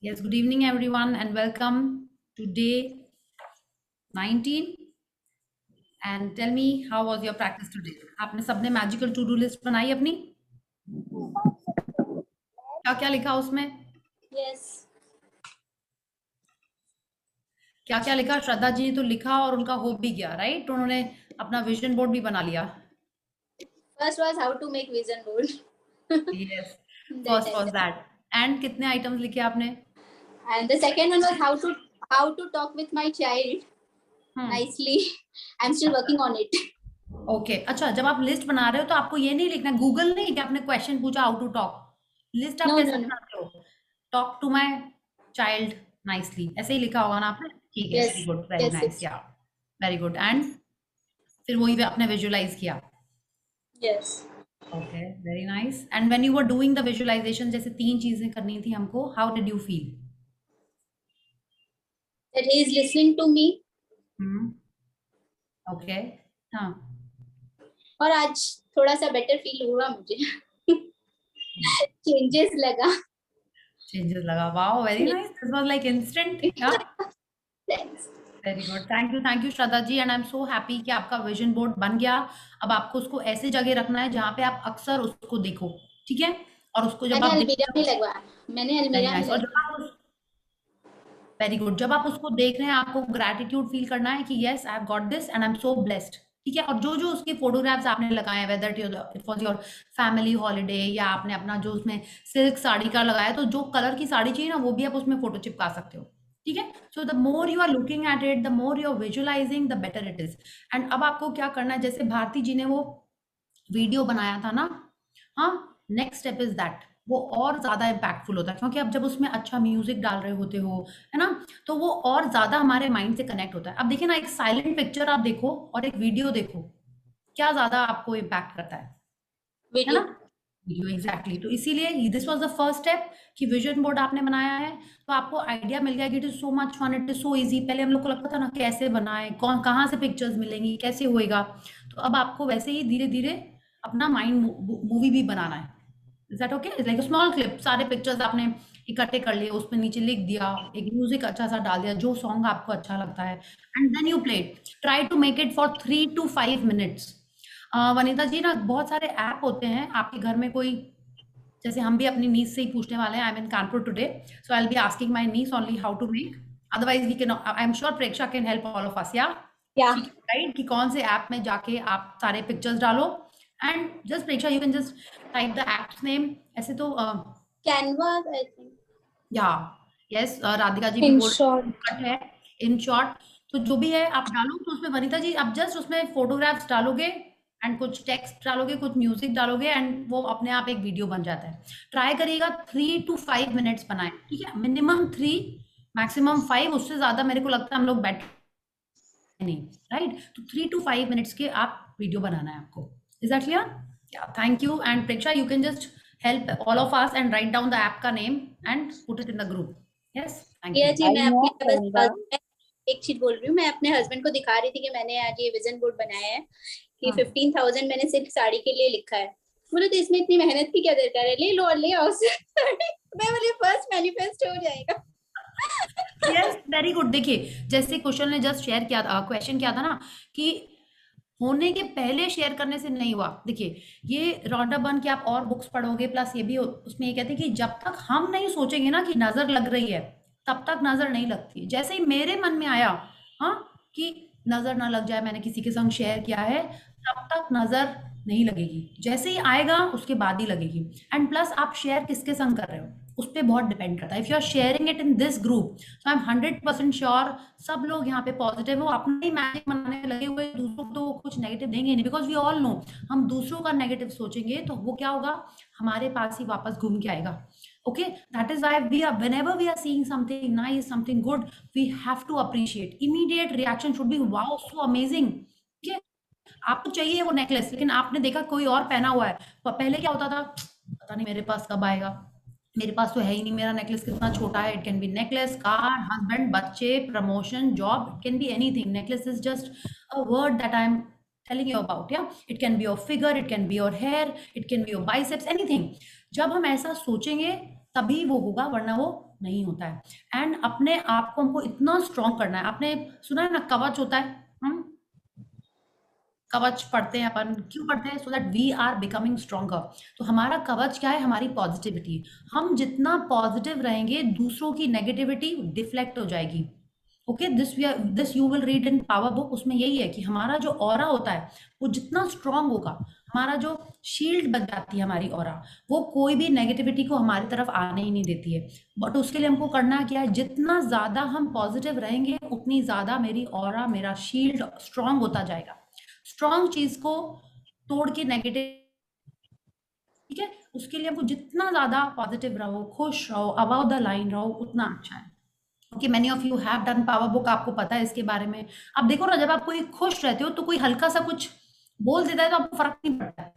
Yes, good evening everyone and welcome to day 19 and tell me how was your practice today? आपने सबने magical to do list बनाई अपनी? क्या क्या लिखा उसमें? Yes. क्या क्या लिखा? श्रद्धा जी ने तो लिखा और उनका हो भी गया, राइट? उन्होंने अपना विजन बोर्ड भी बना लिया. First was how to make vision board. Yes, That first I was done. that. And कितने आइटम्स लिखे आपने? And the second one was how to talk with my child nicely. I'm still working on it. Okay अच्छा, जब आप list बना रहे हो तो आपको ये नहीं लिखना गूगल नहीं कि आपने क्वेश्चन पूछा हाउ टू टॉक. लिस्ट आप No, कैसे no, no. बनाते हो? Talk to my child nicely, ऐसे ही लिखा होगा ना आपने? ठीक है, very Yes. Good, very Yes. Nice, Yes. Yeah very good. And फिर वही पे आपने विजुअलाइज किया. Yes. Okay, very nice. And when you were doing the visualisation, जैसे 3 चीजें करनी थी हमको, how did you feel? That he is listening to me. Okay. हाँ. और आज थोड़ा सा बेटर फील हुआ मुझे. चेंजेस लगा. चेंजेस लगा. Wow, very nice. This was like instant. Yeah Thanks. Very good. Thank you Shraddha ji. And I am so happy कि आपका विजन बोर्ड बन गया. अब आपको उसको ऐसे जगह रखना है जहाँ पे आप अक्सर उसको देखो, ठीक है? और उसको जब मैंने आप अलमीरा में लगवाया. मैंने वेरी अलमीरा में नाइस. और जब लगवाया. आप वेरी गुड, जब आप उसको देख रहे हैं आपको ग्रैटिट्यूड फील करना है कि yes I have got this and I am so blessed, ठीक है? और जो जो उसके फोटोग्राफ्स आपने लगाए हैं, whether it was your family holiday या आपने अपना जो उसमें सिल्क साड़ी का लगाया, तो जो कलर की साड़ी चाहिए ना वो भी आप उसमें फोटो चिपका सकते हो, ठीक है? So the more you are looking at it, the more you are visualising, the better it is. And अब आपको क्या करना है, जैसे भारती जी ने वो वीडियो बनाया था ना, हाँ, नेक्स्ट स्टेप इज दैट. वो और ज्यादा इम्पैक्टफुल होता है क्योंकि अब जब उसमें अच्छा म्यूजिक डाल रहे होते हो, है ना, तो वो और ज्यादा हमारे माइंड से कनेक्ट होता है. अब देखिए ना, एक साइलेंट पिक्चर आप देखो और एक वीडियो देखो, क्या ज्यादा आपको इम्पैक्ट करता है ना? वीडियो. Video, exactly. तो इसीलिए this was the first step कि विजन बोर्ड आपने बनाया है, तो आपको आइडिया मिल गया कि it is so much fun, it is so easy. पहले हम लोग को लगता था ना कैसे बनाए, कौन कहाँ से पिक्चर्स मिलेंगी, कैसे होएगा. तो अब आपको वैसे ही धीरे धीरे अपना माइंड मूवी भी बनाना है. Is that okay? Like a small clip, सारे पिक्चर्स आपने इकट्ठे कर लिए, उसमें नीचे लिख दिया, एक म्यूजिक अच्छा सा डाल दिया, जो सॉन्ग आपको अच्छा लगता है, and then you play it. Try to make it for 3 to 5 minutes. Vanita ji ना, बहुत सारे ऐप होते हैं आपके घर में, कोई जैसे हम भी अपनी नीस से ही पूछने वाले हैं. I am in Kanpur today, so I will be asking my niece only how to make. Otherwise we can, I am sure Preksha can help all of us. Yeah yeah. She can guide कि कौन से app में जाके आप सारे pictures डालो. And just Preksha, you can just type the apps name. ऐसे तो कैनवा आई थिंक. या यस, राधिका जी भी इन बोल शॉर्ट. कट है. इन शॉर्ट, तो जो भी है आप डालो. तो उसमें वनीता जी आप जस्ट उसमें फोटोग्राफ्स डालोगे एंड कुछ टेक्स्ट डालोगे, कुछ म्यूजिक डालोगे, एंड वो अपने आप एक वीडियो बन जाता है. ट्राई करिएगा 3 to 5 minutes बनाए, ठीक है? Minimum 3, maximum 5. उससे ज्यादा मेरे को लगता है हम लोग बैठ नहीं, राइट? तो 3 to 5 minutes के आप वीडियो बनाना है आपको. Is that clear? Yeah, thank you. And Preksha, you can just help all of us and write down the app का name and put it in the group. Yes, thank ये you. Ji, I मैं know अपने Priyanka. एक चीज बोल रही हूँ. मैं अपने हस्बैंड को दिखा रही थी कि मैंने आज ये विजन बोर्ड बनाया है कि हाँ. 15,000 मैंने सिर्फ साड़ी के लिए लिखा है. बोले तो इसमें इतनी मेहनत की क्या दरकार है, ले लो और ले आओ. मैं बोली फर्स्ट मैनिफेस्ट हो जाएगा. Yes, very good. देखिए, जैसे क्वेश्चन ने जस्ट शेयर किया था, क्वेश्चन किया था ना कि होने के पहले शेयर करने से नहीं हुआ. देखिए, ये रॉन्डा बन के आप और बुक्स पढ़ोगे, प्लस ये भी उसमें ये कहते हैं कि जब तक हम नहीं सोचेंगे ना कि नजर लग रही है, तब तक नजर नहीं लगती. जैसे ही मेरे मन में आया, हाँ, कि नजर ना लग जाए, मैंने किसी के संग शेयर किया है, तब तक नजर नहीं लगेगी. जैसे ही आएगा उसके बाद ही लगेगी. एंड प्लस आप शेयर किसके संग कर रहे हो उस पर बहुत डिपेंड करता है. If you are sharing it in this group, so I am 100% sure सब लोग यहाँ पे पॉजिटिव हो, अपने ही मैजिक बनाने लगे हुए, दूसरों को तो कुछ नेगेटिव देंगे नहीं. बिकॉज वी ऑल नो, हम दूसरों का नेगेटिव सोचेंगे तो वो क्या होगा, हमारे पास ही वापस घूम के आएगा. Okay, that is why we are, whenever we are seeing something nice, something good, we have to appreciate. Immediate reaction should be wow, so amazing. ठीक है, आपको चाहिए वो नेकलेस, लेकिन आपने देखा कोई और पहना हुआ है. पहले क्या होता था, पता नहीं मेरे पास कब आएगा, मेरे पास तो है ही नहीं, मेरा नेकलेस कितना छोटा है. It can be necklace, car, husband, बच्चे, promotion, job, it can be anything. Necklace is just a word that I am telling you about. Yeah, it can be your figure, it can be your hair, it can be your biceps, anything. जब हम ऐसा सोचेंगे तभी वो होगा, वरना वो नहीं होता है। एंड अपने आप को हमको इतना स्ट्रांग करना है। आपने सुना है ना, कवच होता है, हम कवच पढ़ते हैं अपन, क्यों पढ़ते हैं? So that we are becoming stronger. तो हमारा कवच क्या है? हमारी पॉजिटिविटी। हम जितना पॉजिटिव रहेंगे, दूसरों की नेगेटिविटी डिफ्लेक्ट हो जाएगी। Okay, this you will read in power book. उसमें यही है कि हमारा जो ऑरा होता है वो जितना स्ट्रांग होगा, हमारा जो शील्ड बन जाती है हमारी ऑरा, वो कोई भी नेगेटिविटी को हमारी तरफ आने ही नहीं देती है। बट उसके लिए हमको करना क्या है? जितना ज्यादा हम पॉजिटिव रहेंगे, उतनी ज्यादा मेरी ऑरा, मेरा शील्ड स्ट्रांग होता जाएगा। स्ट्रांग चीज को तोड़ के नेगेटिव, ठीक है, उसके लिए हमको जितना ज्यादा पॉजिटिव रहो, खुश रहो, अबाउट द लाइन रहो, उतना अच्छा है। Okay, many of you have done power book, आपको पता है इसके बारे में। अब देखो ना, जब आप कोई खुश रहते हो तो कोई हल्का सा कुछ बोल देता है तो आपको फर्क नहीं पड़ता है।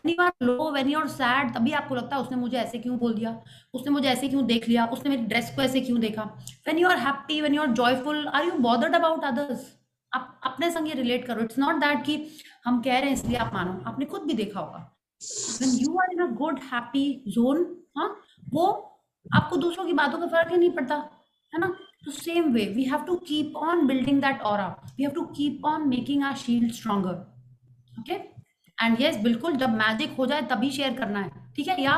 When you are low, when you are sad, तभी आपको लगता है उसने मुझे ऐसे क्यों बोल दिया, उसने मुझे ऐसे क्यों देख लिया, उसने मेरी ड्रेस को ऐसे क्यों देखा। When you are happy, when you are joyful, are you bothered about others? आप अपने संग ये रिलेट करो। इट्स नॉट दैट कि हम कह रहे हैं इसलिए आप मानो, आपने खुद भी देखा होगा। When you are in a good happy zone, हाँ, वो आपको दूसरों की बातों का फर्क ही नहीं पड़ता, है ना? तो same way we have to keep on building that aura, we have to keep on making our shield stronger. Okay, and yes, बिल्कुल जब मैजिक हो जाए तभी शेयर करना है, ठीक है? या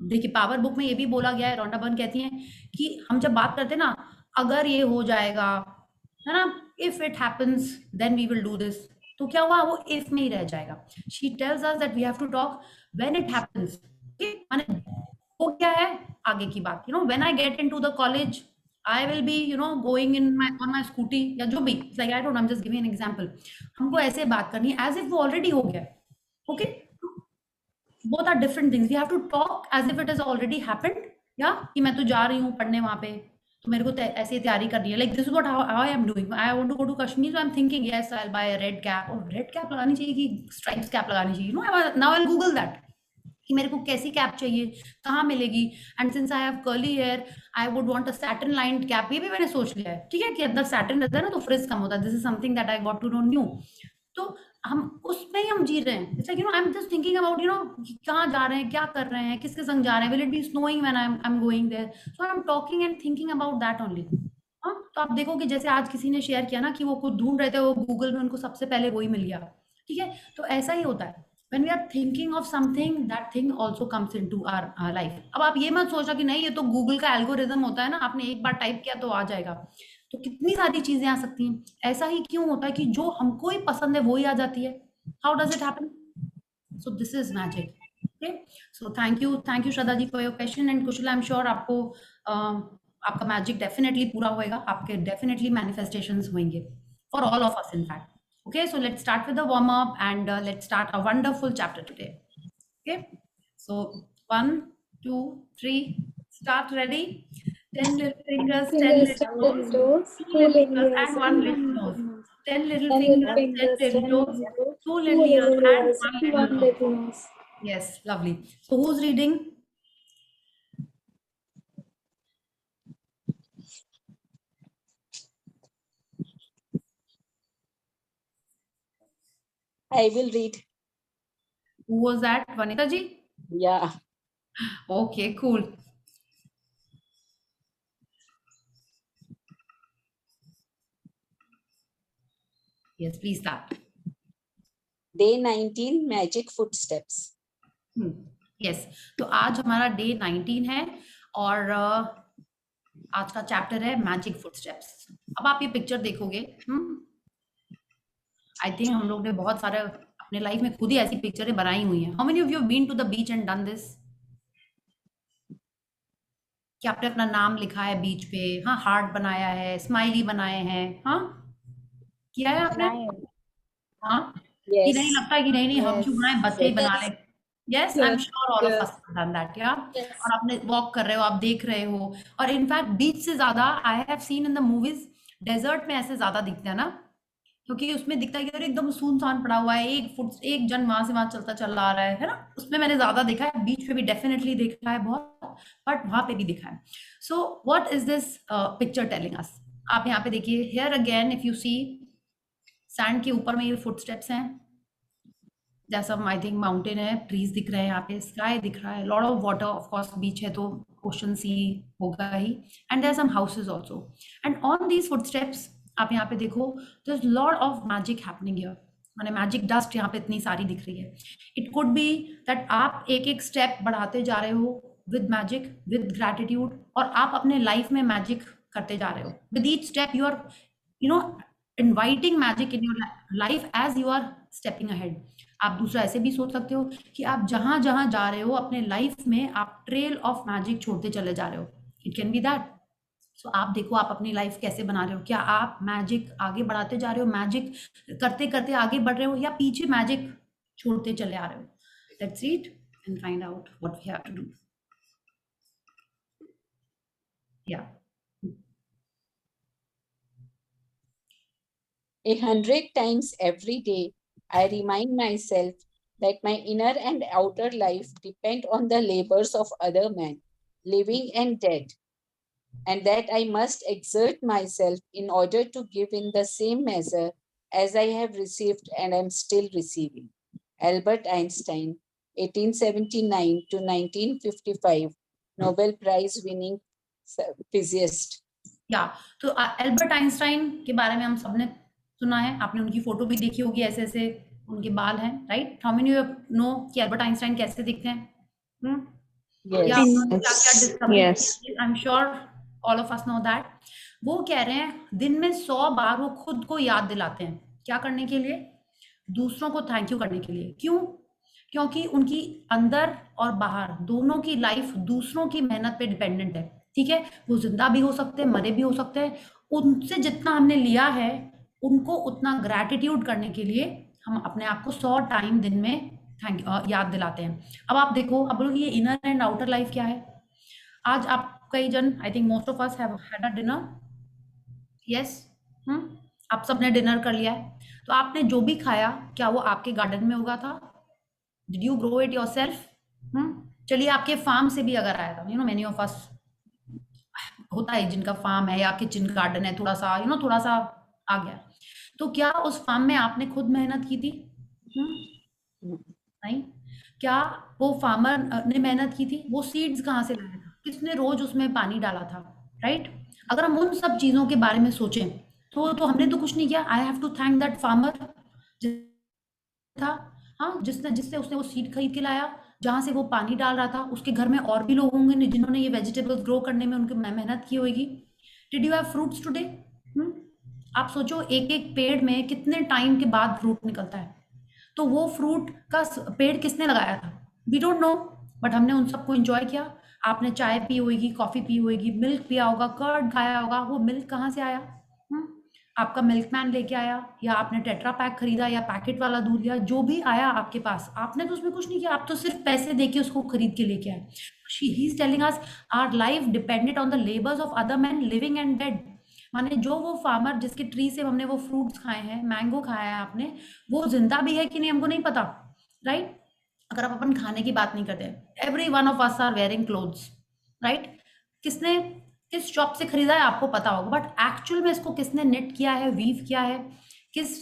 देखिए, पावर बुक में ये भी बोला गया है, रोंडा बर्न कहती हैं कि हम जब बात करते हैं ना, अगर ये हो जाएगा, है ना, if it happens then we will do this, तो क्या हुआ? वो इफ में ही रह जाएगा। She tells us that we have to talk when it happens. माने वो क्या है? आगे की बात, when I get into the college, I will be going in my on my Scooty, या जो भी, like I don't know, I am just giving an example. हमको ऐसे बात करनी है एज इफ वो ऑलरेडी हो गया। Okay, both are different things. We have to talk as if it is already happened, या कि मैं तो जा रही हूँ पढ़ने वहां पे, तो मेरे को ऐसे तैयारी करनी है, like this is what how I am doing. I want to go to Kashmir, so I am thinking yes I will buy a red cap, और रेड कैप लगानी चाहिए कि स्ट्राइप्स कैप लगानी चाहिए, now I will Google that कि मेरे को कैसी कैप चाहिए, कहाँ मिलेगी। And since I have curly hair, I would want a satin lined cap. ये भी मैंने सोच लिया है, ठीक है, कि अंदर सैटिन रहता है ना तो फ्रिज कम होता है। This is something that I got to know new. तो हम उसमें ही हम जी रहे हैं। It's like I am just thinking about कहाँ जा रहे हैं, क्या कर रहे हैं, किसके संग जा रहे हैं, will it be snowing when I am going there, so I am talking and thinking about that only. हाँ, तो आप देखो कि जैसे आज किसी ने शेयर किया ना कि वो कुछ ढूंढ रहे थे, वो गूगल में उनको सबसे पहले वही मिल गया, ठीक है? तो ऐसा ही होता है, when we are thinking of something, that thing also comes into our life। अब आप ये मत सोचना कि नहीं ये तो गूगल का एल्गोरिदम होता है ना, आपने एक बार टाइप किया तो आ जाएगा। तो कितनी सारी चीजें आ सकती हैं। ऐसा ही क्यों होता है कि जो हमको ही पसंद है वो ही आ जाती है? How does it happen? So this is magic. Okay, so thank you Shraddha ji for your question. And Kushal, I am sure आपको आपका मैजिक डेफिनेटली पूरा होएगा, आपके डेफिनेटली मैनिफेस्टेशंस होंगे for all of us in fact. Okay, so let's start with the warm up, and let's start a wonderful chapter today. Okay, so 1, 2, 3, start. Ready? 10 little fingers, 10 Fingers, little 10 toes, little toes, 2 2 little little fingers, ears, and 1 and little 1 nose. little nose. 10 little 10 little fingers, 10 fingers, little 10 toes, little toes, 2 2 little ears, little and ears, 1 and little 1 nose. little nose. Yes, lovely. So who's reading? I will read. Who was that? Vanita ji? Yeah. Okay, cool. Yes, please start. Day 19, Magic Footsteps. Yes, तो आज हमारा day 19 है, और आज का chapter है magic footsteps. अब आप ये पिक्चर देखोगे, आई थिंक हम लोग ने बहुत सारे अपने लाइफ में खुद ही ऐसी पिक्चरें बनाई हुई हैं। How many of you been to the beach and done this? कि आपने अपना नाम लिखा है बीच पे, हाँ, हार्ट बनाया है, स्माइली बनाए हैं, हाँ, किया है आपने? हाँ, कि नहीं Yes. लगता कि नहीं हम क्यों बनाए, बच्चे ही बना Yes. ले। Yes, I am sure all of Yes. Us done that, या? Yes. और आपने वॉक कर रहे हो, आप देख रहे हो, और इनफैक्ट बीच से ज्यादा I have seen in the movies, desert में ऐसे ज्यादा दिखता है ना, क्योंकि उसमें दिखता है कि अरे एकदम सुनसान पड़ा हुआ है, एक जन वहां से वहां चलता चल आ रहा है ना? उसमें मैंने ज्यादा देखा है, बीच पे भी डेफिनेटली देखा है बहुत, बट वहां पे भी दिखा है। So what is this picture telling us? आप यहाँ पे देखिए, here again if you see, sand के ऊपर में ये फुटस्टेप्स हैं, जैसा आई थिंक माउंटेन है, ट्रीज दिख रहे हैं यहाँ पे, स्काई दिख रहा है, lot of water, of course beach है तो ओशन सी होगा ही, and there some houses also, and on these footsteps आप यहाँ पे देखो, there is lot of magic happening here, माने मैजिक डस्ट यहाँ पे इतनी सारी दिख रही है। इट कुड बी दैट आप एक एक स्टेप बढ़ाते जा रहे हो विद मैजिक, विद ग्रैटिट्यूड, और आप अपने लाइफ में मैजिक करते जा रहे हो। With each step you are you know inviting magic in your life as you are stepping ahead. आप दूसरा ऐसे भी सोच सकते हो कि आप जहां जहां जा रहे हो अपने लाइफ में आप ट्रेल ऑफ मैजिक छोड़ते चले जा रहे हो। It can be that. So आप देखो आप अपनी लाइफ कैसे बना रहे हो, क्या आप मैजिक आगे बढ़ाते जा रहे हो, मैजिक करते करते आगे बढ़ रहे हो, या पीछे मैजिक छोड़ते चले आ रहे हो। Let's read and find out what we have to do. या 100 times every day, I remind myself that my inner and outer life depend on the labors of other men, living and dead, and that I must exert myself in order to give in the same measure as I have received and am still receiving. Albert Einstein, 1879 to 1955, Nobel Prize winning physicist. या तो Albert Einstein के बारे में हम सबने सुना है, आपने उनकी फोटो भी देखी होगी, ऐसे ऐसे उनके बाल हैं, राइट? हाउ मेनी नो कि एल्बर्ट आइंस्टाइन कैसे दिखते हैं? Yes. या उन्होंने क्या क्या डिस्कवरी Yes. की? आई am sure all of us know that. वो कह रहे हैं दिन में 100 बार वो खुद को याद दिलाते हैं, क्या करने के लिए? दूसरों को थैंक यू करने के लिए। क्यों? क्योंकि उनकी अंदर और बाहर दोनों की लाइफ दूसरों की मेहनत पे डिपेंडेंट है, ठीक है? वो जिंदा भी हो सकते हैं, मरे भी हो सकते हैं, उनसे जितना हमने लिया है उनको उतना ग्रैटिट्यूड करने के लिए हम अपने आप को 100 टाइम दिन में याद दिलाते हैं। अब आप देखो, अब बोलो ये इनर एंड आउटर लाइफ क्या है? आज आप कई जन, I think most of us have had a dinner, yes, आप सबने डिनर कर लिया है, तो आपने जो भी खाया क्या वो आपके गार्डन में उगा था? Did you grow it yourself? चलिए आपके फार्म से भी अगर आया था, you know many of us होता है जिनका फार्म है या किचन गार्डन है, थोड़ा सा थोड़ा सा आ गया, तो क्या उस फार्म में आपने खुद मेहनत की थी? नहीं। क्या वो फार्मर ने मेहनत की थी? वो सीड्स कहाँ से लाया था? किसने रोज उसमें पानी डाला था? राइट? अगर हम उन सब चीजों के बारे में सोचें तो हमने तो कुछ नहीं किया। I have to thank that farmer था, हाँ, जिससे उसने वो सीड खरीद के लाया, जहाँ से वो पानी डाल रहा था। उसके घर में और भी लोग होंगे जिन्होंने ये वेजिटेबल्स ग्रो करने में उनकी मेहनत की होगी। Did you have fruits today? आप सोचो एक एक पेड़ में कितने टाइम के बाद फ्रूट निकलता है, तो वो फ्रूट का पेड़ किसने लगाया था? वी डोंट नो, बट हमने उन सबको एंजॉय किया। आपने चाय पी होगी, कॉफी पी होगी, मिल्क पिया होगा, कर्ड खाया होगा। वो मिल्क कहाँ से आया? आपका मिल्कमैन लेके आया, या आपने टेट्रा पैक खरीदा, या पैकेट वाला दूध लिया, जो भी आया आपके पास, आपने तो उसमें कुछ नहीं किया, आप तो सिर्फ पैसे देके उसको खरीद के लेके आए। He is telling us our life depended on the labours of other man living and dead. माने जो वो फार्मर जिसके ट्री से हमने वो फ्रूट्स खाए हैं, मैंगो खाया है आपने, वो जिंदा भी है कि नहीं हमको नहीं पता, राइट? अगर आप अपन खाने की बात नहीं करते, every one of us are wearing clothes, right? किसने किस शॉप से खरीदा है आपको पता होगा, बट एक्चुअल में इसको किसने नेट किया है, वीव किया है, किस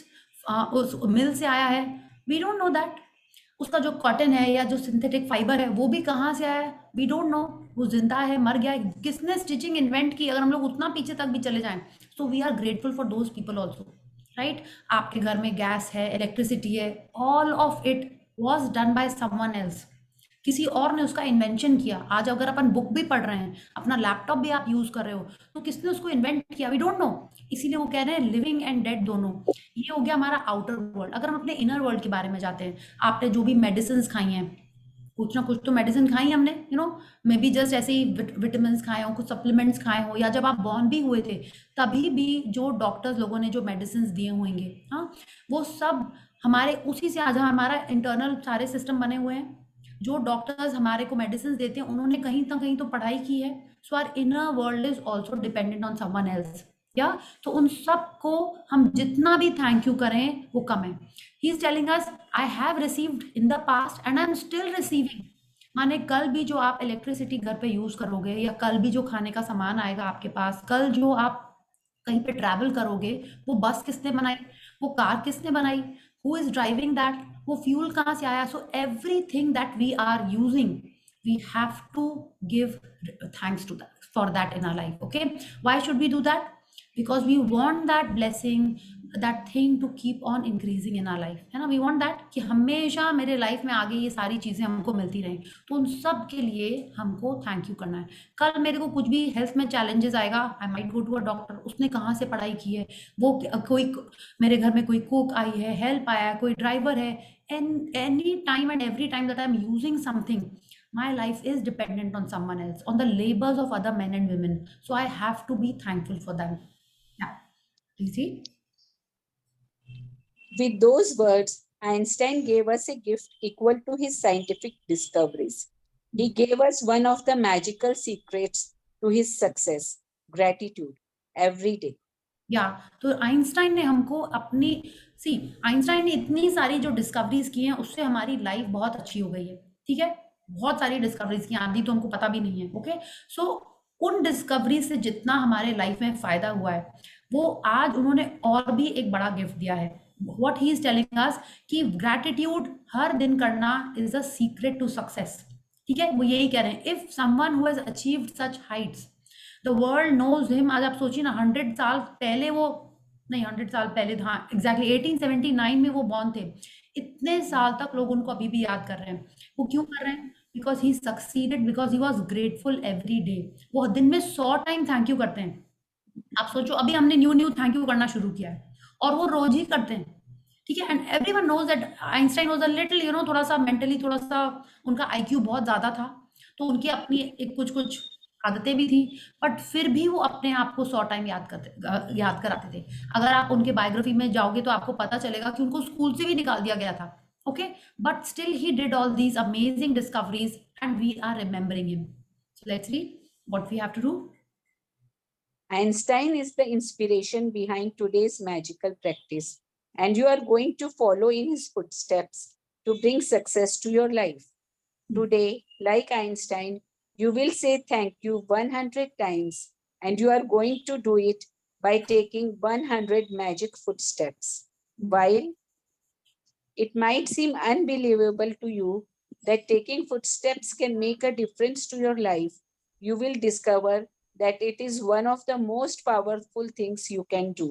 उस मिल से आया है, वी डोंट नो दैट। उसका जो कॉटन है या जो सिंथेटिक फाइबर है वो भी कहाँ से आया है, वी डोंट नो। वो जिंदा है, मर गया है, किसने स्टिचिंग इन्वेंट की? अगर हम लोग उतना पीछे तक भी चले जाएं, so we are grateful for those people also, right? आपके घर में गैस है, इलेक्ट्रिसिटी है, all of it was done by someone else. किसी और ने उसका इन्वेंशन किया। आज अगर अपन बुक भी पढ़ रहे हैं, अपना लैपटॉप भी आप यूज कर रहे हो, तो किसने उसको इन्वेंट किया? We don't know. इसीलिए वो कह रहे हैं लिविंग एंड डेड दोनों। ये हो गया हमारा आउटर वर्ल्ड। अगर हम अपने इनर वर्ल्ड के बारे में जाते हैं, आपने जो भी मेडिसिन खाई हैं, कुछ ना कुछ तो मेडिसिन खाई हमने, मे बी जस्ट ऐसे ही विटामिन खाए हो, कुछ सप्लीमेंट्स खाए हो, या जब आप बॉर्न भी हुए थे तभी भी जो डॉक्टर्स लोगों ने जो मेडिसिन दिए होंगे, हाँ, वो सब हमारे उसी से आज हमारा इंटरनल सारे सिस्टम बने हुए हैं। जो डॉक्टर्स हमारे को मेडिसिन देते हैं उन्होंने कहीं ना कहीं तो पढ़ाई की है। So our inner world is also dependent on someone else, या तो उन सब को हम जितना भी थैंक यू करें वो कम है। ही is telling us I have received in the past and I am still receiving. माने कल भी जो आप इलेक्ट्रिसिटी घर पे यूज करोगे, या कल भी जो खाने का सामान आएगा आपके पास, कल जो आप कहीं पे ट्रैवल करोगे, वो बस किसने बनाई, वो कार किसने बनाई? who is driving that, वो fuel कहाँ से आया? So everything that we are using, we have to give thanks to that, for that in our life. Okay, why should we do that? Because we want that blessing, that thing to keep on increasing in our life, है ना? We want that कि हमेशा मेरे life में आगे ये सारी चीज़ें हमको मिलती रहें। तो उन सब के लिए हमको थैंक यू करना है। कल मेरे को कुछ भी हेल्थ में चैलेंजेस आएगा, I might go to a doctor, उसने कहाँ से पढ़ाई की है, वो कोई मेरे घर में कोई कुक आई है, हेल्प आया है, कोई ड्राइवर है, and any time and every time that I am using something, my life is dependent on someone else, on the labors of other men and women, so I have to be thankful for them. Yeah, you see. With those words, Einstein gave us a gift equal to his scientific discoveries. He gave us one of the magical secrets to his success, gratitude, every day. या तो Einstein ने हमको अपनी Einstein ने इतनी सारी जो discoveries की हैं उससे हमारी लाइफ बहुत अच्छी हो गई है, ठीक है? बहुत सारी डिस्कवरीज की, आधी तो हमको पता भी नहीं है। ओके, सो उन डिस्कवरी से जितना हमारे लाइफ में फायदा हुआ है, वो आज उन्होंने और भी एक बड़ा गिफ्ट दिया है। What he is telling us कि ग्रैटिट्यूड हर दिन करना is a secret to success, ठीक है? वो यही कह रहे हैं, if someone who has achieved such heights, the world knows him. आज आप सोचिए ना, 100 साल पहले वो, नहीं 100 साल पहले, हाँ एग्जैक्टली 1879 में वो बॉर्न थे। इतने साल तक लोग उनको अभी भी याद कर रहे हैं। वो क्यों कर रहे हैं? Because he succeeded, because he was grateful every day. वो दिन में 100 टाइम थैंक यू करते हैं। आप सोचो, अभी हमने न्यू थैंक यू करना शुरू किया है और वो रोज ही करते हैं, ठीक है? And everyone knows that Einstein was a little, you know, थोड़ा सा मेंटली, थोड़ा सा उनका आईक्यू बहुत ज्यादा था, तो उनकी अपनी एक कुछ आदतें भी थी, बट फिर भी वो अपने आप को 100 टाइम याद कराते थे। अगर आप उनके बायोग्राफी में जाओगे तो आपको पता चलेगा कि उनको स्कूल से भी निकाल दिया गया था। Okay, but still he did all these amazing discoveries and we are remembering him. So let's read what we have to do. Einstein is the inspiration behind today's magical practice, and you are going to follow in his footsteps to bring success to your life. Today, like Einstein, you will say thank you 100 times, and you are going to do it by taking 100 magic footsteps. While it might seem unbelievable to you that taking footsteps can make a difference to your life, you will discover that it is one of the most powerful things you can do.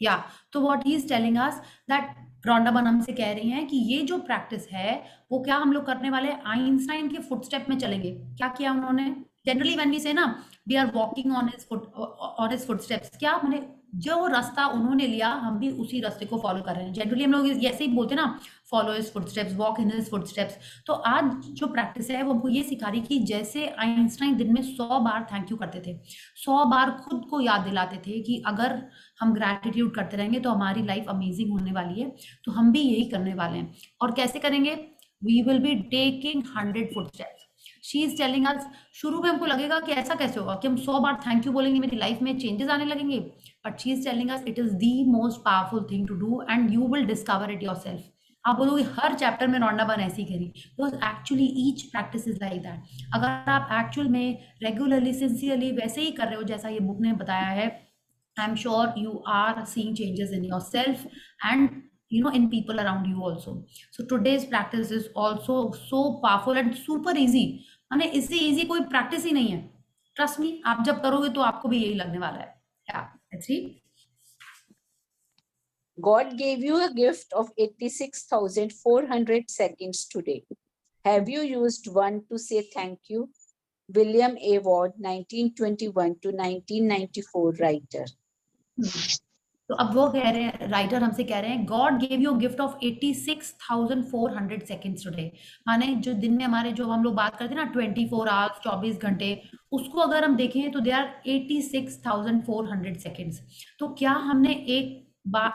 या तो what he is telling us that, Rhonda burn हमसे कह रही हैं कि ये जो practice है वो क्या हम लोग करने वाले, आइंस्टाइन के फुटस्टेप में चलेंगे। क्या किया उन्होंने? जनरली व्हेन वी से ना, we are walking on his footsteps, क्या मैंने जो रास्ता उन्होंने लिया हम भी उसी रास्ते को फॉलो कर रहे हैं। जनरली हम लोग ऐसे ही बोलते हैं ना, follow his footsteps, walk in his footsteps. तो आज जो प्रैक्टिस है वो हमको ये सिखा रही कि जैसे आइंस्टाइन दिन में 100 बार थैंक यू करते थे, 100 बार खुद को याद दिलाते थे कि अगर हम ग्रैटिट्यूड करते रहेंगे तो हमारी लाइफ अमेजिंग होने वाली है, तो हम भी यही करने वाले हैं। और कैसे करेंगे? We will be taking 100 footsteps. She is telling us, शुरू में हमको लगेगा कि ऐसा कैसे होगा कि हम 100 बार थैंक यू बोलेंगे मेरी लाइफ में चेंजेस आने लगेंगे, but she is telling us it is the most powerful thing to do and you will discover it yourself. आप बोलोगे हर चैप्टर में रॉन्डा बर्न ऐसी करी, because actually each practice is like that. अगर आप एक्चुअल में रेगुलरली सिंसियरली वैसे ही कर रहे हो जैसा ये बुक ने बताया है, I'm sure you are seeing changes in yourself and you know in people around you also. So today's practice is also so powerful and super easy. माने इससे easy कोई practice ही नहीं है। Trust me, आप जब करोगे तो आपको भी यही लगने वाला है। Yeah, let's see. God gave you a gift of 86,400 seconds today. Have you used one to say thank you? William A. Ward, 1921 to 1994 writer. तो अब वो कह रहे हैं, राइटर हमसे कह रहे हैं, God gave you gift of 86,400 seconds today. माने जो दिन में हमारे, जो हम लोग बात करते हैं ना 24 आवर्स, 24 घंटे, उसको अगर हम देखें तो दे आर 86,400 सेकेंड्स। तो क्या हमने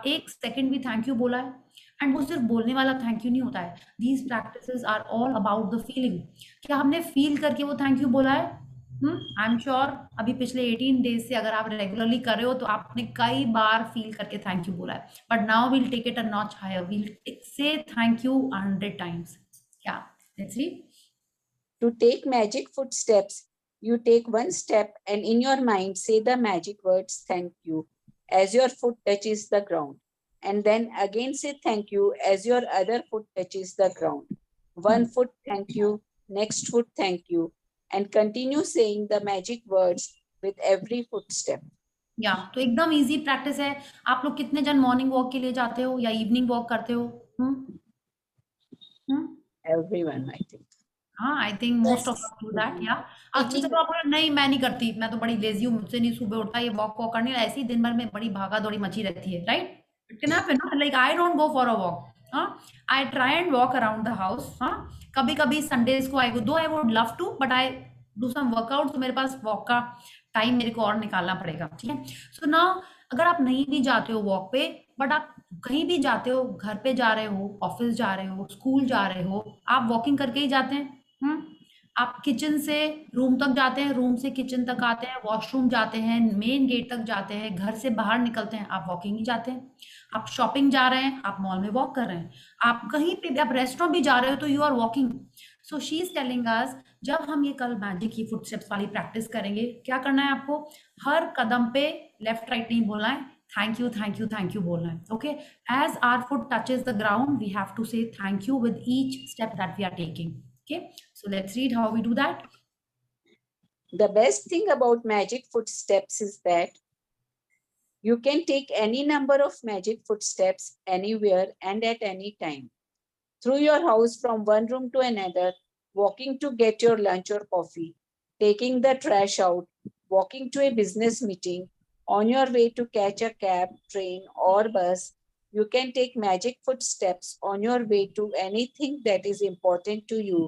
एक सेकेंड भी थैंक यू बोला है? एंड वो सिर्फ बोलने वाला थैंक यू नहीं होता है, these practices are all about the feeling. क्या हमने फील करके वो थैंक यू बोला है? आई एम श्योर अभी पिछले 18 डेज से अगर आप रेगुलरली कर रहे हो तो आपने कई बार फील करके थैंक यू बोला है, but now we'll take it a notch higher, we'll say thank you 100 times. क्या? Let's see. To take magic footsteps, you take one step and in your mind say the magic words thank you as your foot touches the ground. and then again say thank you as your other foot touches the ground. One foot thank you, next foot thank you, and continue saying the magic words with every footstep. या तो एकदम easy practice है। आप लोग कितने जन morning walk के लिए जाते हो या इवनिंग वॉक करते हो? Everyone, I think. हाँ, I think most of Yes. Do that या अच्छा Evening चलो आप बोलो, नहीं मैं नहीं करती, मैं तो बड़ी लेजी हूँ, मुझसे नहीं सुबह उठता, ये वॉक वॉक करनी, ऐसे ही दिन भर में बड़ी भागा दौड़ी मची रहती है, राइट? इट कैन हैपन ना, like I don't go for a walk, हाँ, I try and walk around the house, हाँ, कभी कभी संडेज को I go, though I would love to, but I do some workout, तो मेरे पास walk का time मेरे को और निकालना पड़ेगा, ठीक है? सो नाउ अगर आप नहीं भी जाते हो वॉक पे, बट आप कहीं भी जाते हो, घर पे जा रहे हो, ऑफिस जा रहे हो, स्कूल जा रहे हो, आप वॉकिंग करके ही जाते हैं। आप किचन से रूम तक जाते हैं, रूम से किचन तक आते हैं, वॉशरूम जाते हैं, मेन गेट तक जाते हैं, घर से बाहर निकलते हैं, आप वॉकिंग ही जाते हैं। आप शॉपिंग जा रहे हैं, आप मॉल में वॉक कर रहे हैं, आप कहीं पे भी, आप रेस्टोरेंट भी जा रहे हो तो you are walking. So she is telling us, जब हम ये कल मैजिक की फुटस्टेप्स वाली प्रैक्टिस करेंगे, क्या करना है आपको? हर कदम पे लेफ्ट राइट नहीं बोलना है, thank you thank you thank you बोलना है, okay? As our foot touches the ground, we have to say thank you with each step that we are taking, okay? So let's read how we do that. The best thing about magic footsteps is that you can take any number of magic footsteps anywhere and at any time. Through your house, from one room to another, walking to get your lunch or coffee, taking the trash out, walking to a business meeting, on your way to catch a cab, train, or bus. You can take magic footsteps on your way to anything that is important to you,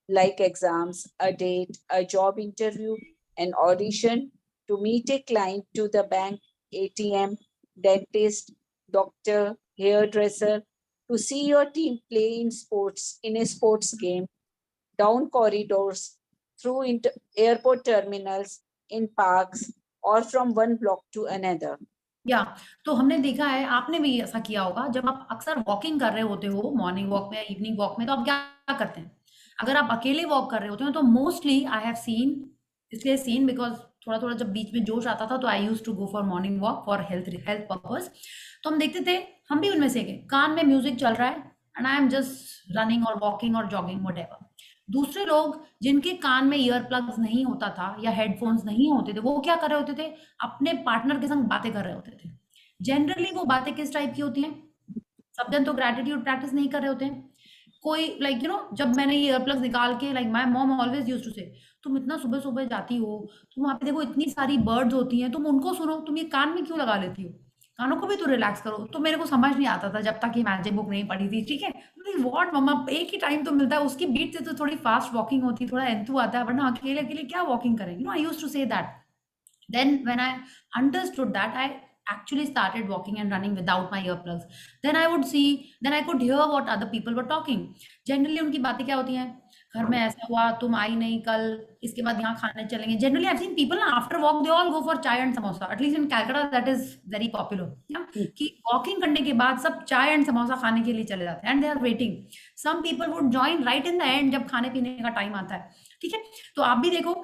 like exams, a date, a job interview, an audition, to meet a client, to the bank, ATM, dentist, doctor, hairdresser, to see your team play in a sports game, down corridors, through airport terminals, in parks, or from one block to another. या तो हमने देखा है, आपने भी ऐसा किया होगा, जब आप अक्सर वॉकिंग कर रहे होते हो मॉर्निंग वॉक में या इवनिंग वॉक में, तो आप क्या करते हैं? अगर आप अकेले वॉक कर रहे होते हो तो मोस्टली आई हैव सीन, इसलिए सीन बिकॉज थोड़ा थोड़ा जब बीच में जोश आता था तो I use to go for morning walk for health purpose, तो हम देखते थे, हम भी उनमें से गए, कान में म्यूजिक चल रहा है and I am just running और वॉकिंग और जॉगिंग व्हाटएवर। दूसरे लोग जिनके कान में ईयर प्लग्स नहीं होता था या हेडफोन्स नहीं होते थे, वो क्या कर रहे होते थे? अपने पार्टनर के संग बातें कर रहे होते थे। जनरली वो बातें किस टाइप की होती हैं? सब जन तो ग्रेटिट्यूड प्रैक्टिस नहीं कर रहे होते हैं। कोई लाइक यू नो, जब मैंने ये ईयर प्लग्स निकाल के, like my mom always used to say, तुम इतना सुबह सुबह जाती हो, तुम वहाँ पे देखो इतनी सारी बर्ड्स होती हैं, तुम उनको सुनो, तुम ये कान में क्यों लगा लेती हो? कानों को भी तो रिलैक्स करो। तो मेरे को समझ नहीं आता था जब तक ये मैजिक बुक नहीं पढ़ी थी, ठीक है? व्हाट मम्मा, एक ही टाइम तो मिलता है, उसकी बीट से तो थोड़ी फास्ट वॉकिंग होती है, थोड़ा एंथू आता है, वरना अकेले अकेले क्या वॉकिंग करेंगे? No, I used to say that. Then when I understood that, I actually started walking and running without my earplugs. Then I would see, then I could hear what other people were talking. Generally उनकी बातें क्या होती हैं? घर में ऐसा हुआ, तुम आई नहीं कल, इसके बाद यहाँ खाने चलेंगे। Generally I've seen people ना after walk they all go for chai and samosa. At least in Calcutta that is very popular. Yeah? कि walking करने के बाद सब चाय एंड समोसा खाने के लिए चले जाते हैं and they are waiting. Some people would join right in the end जब खाने पीने का टाइम आता है, ठीक है? तो आप भी देखो,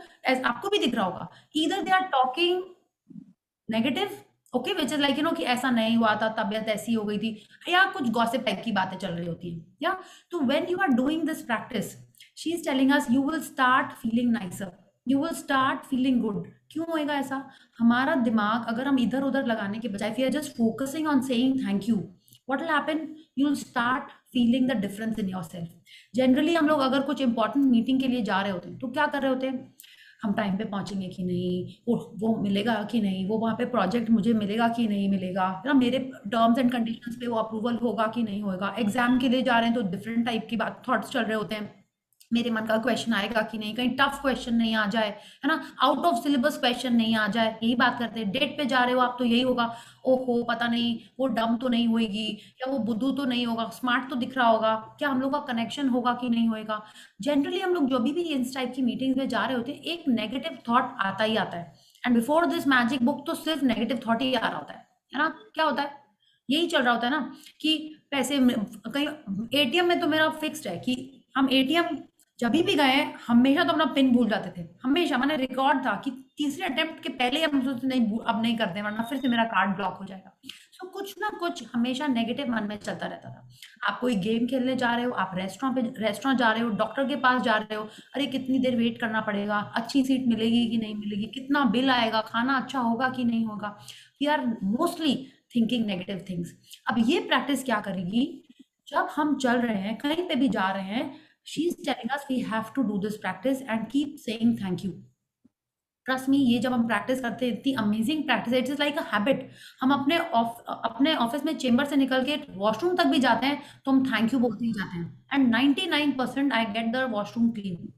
आपको भी दिख रहा होगा, either they are talking negative, okay, which is like you know कि ऐसा नहीं हुआ था, तबीयत ऐसी हो गई थी, या कुछ गॉसिप टाइप की बातें चल रही होती हैं, या तो when you are doing this practice, she is telling us you will start feeling nicer, you will start feeling good. क्यों होएगा ऐसा? हमारा दिमाग अगर हम इधर उधर लगाने के बजाय, if you are just focusing on saying thank you, what will happen? You will start feeling the difference in yourself. Generally हम लोग अगर कुछ इंपॉर्टेंट मीटिंग के लिए जा रहे होते हैं तो क्या कर रहे होते हैं? हम टाइम पे पहुंचेंगे कि नहीं, वो मिलेगा कि नहीं, वो वहाँ पे प्रोजेक्ट मुझे मिलेगा कि नहीं मिलेगा, ना मेरे टर्म्स एंड कंडीशंस पे वो अप्रूवल होगा कि नहीं होगा। एग्जाम के लिए जा रहे हैं तो डिफरेंट टाइप की बात थॉट्स चल रहे होते हैं, मेरे मन का क्वेश्चन आएगा कि नहीं, कहीं टफ क्वेश्चन नहीं आ जाए, है ना, आउट ऑफ सिलेबस क्वेश्चन नहीं आ जाए, यही बात करते हैं। डेट पे जा रहे हो आप तो यही होगा, ओहो पता नहीं वो डम तो नहीं होगी, या वो बुद्धू तो नहीं होगा, स्मार्ट तो दिख रहा होगा, क्या हम लोग का कनेक्शन होगा कि नहीं होएगा। जनरली हम लोग जो भी इस टाइप की मीटिंग्स में जा रहे होते हैं, एक नेगेटिव थॉट आता ही आता है, and before this magic book तो सिर्फ नेगेटिव थॉट ही आ रहा होता है ना? क्या होता है? यही चल रहा होता है ना कि पैसे कहीं एटीएम में तो मेरा फिक्स्ड है कि हम एटीएम जब भी गए हमेशा तो अपना पिन भूल जाते थे, हमेशा, मैंने रिकॉर्ड था कि तीसरे अटेम्प्ट के पहले हम सोचते नहीं, अब नहीं करते वरना फिर से मेरा कार्ड ब्लॉक हो जाएगा। सो कुछ कुछ ना कुछ हमेशा नेगेटिव मन में चलता रहता था। आप कोई गेम खेलने जा रहे हो, आप रेस्टोरेंट जा रहे हो, डॉक्टर के पास जा रहे हो, अरे कितनी देर वेट करना पड़ेगा, अच्छी सीट मिलेगी कि नहीं मिलेगी, कितना बिल आएगा, खाना अच्छा होगा कि नहीं होगा। We are mostly thinking negative things. अब ये प्रैक्टिस क्या करेगी, जब हम चल रहे हैं, कहीं पे भी जा रहे हैं, she is telling us we have to do this practice and keep saying thank you. Trust me, ये जब हम प्रैक्टिस करते हैं, इतनी अमेजिंग प्रैक्टिस है, it is like a habit. हम अपने ऑफिस में चेंबर से निकल के वॉशरूम तक भी जाते हैं तो हम थैंक यू बोलते ही जाते हैं, and 99% I get the washroom clean.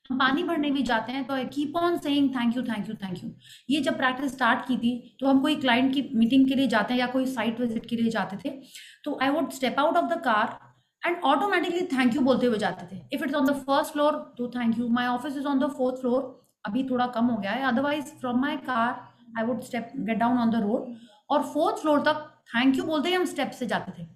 हम पानी भरने भी जाते हैं तो I keep on saying thank you thank you thank you. ये जब प्रैक्टिस स्टार्ट की थी, तो हम कोई क्लाइंट की मीटिंग के लिए जाते हैं या कोई साइट विजिट के लिए जाते थे, तो I would step out of the car and automatically thank you बोलते हुए जाते थे। If it's on the first floor तो thank you, my office is on the fourth floor, अभी थोड़ा कम हो गया है, otherwise from my car I would step get down on the road और फोर्थ फ्लोर तक थैंक यू बोलते ही हम स्टेप से जाते थे।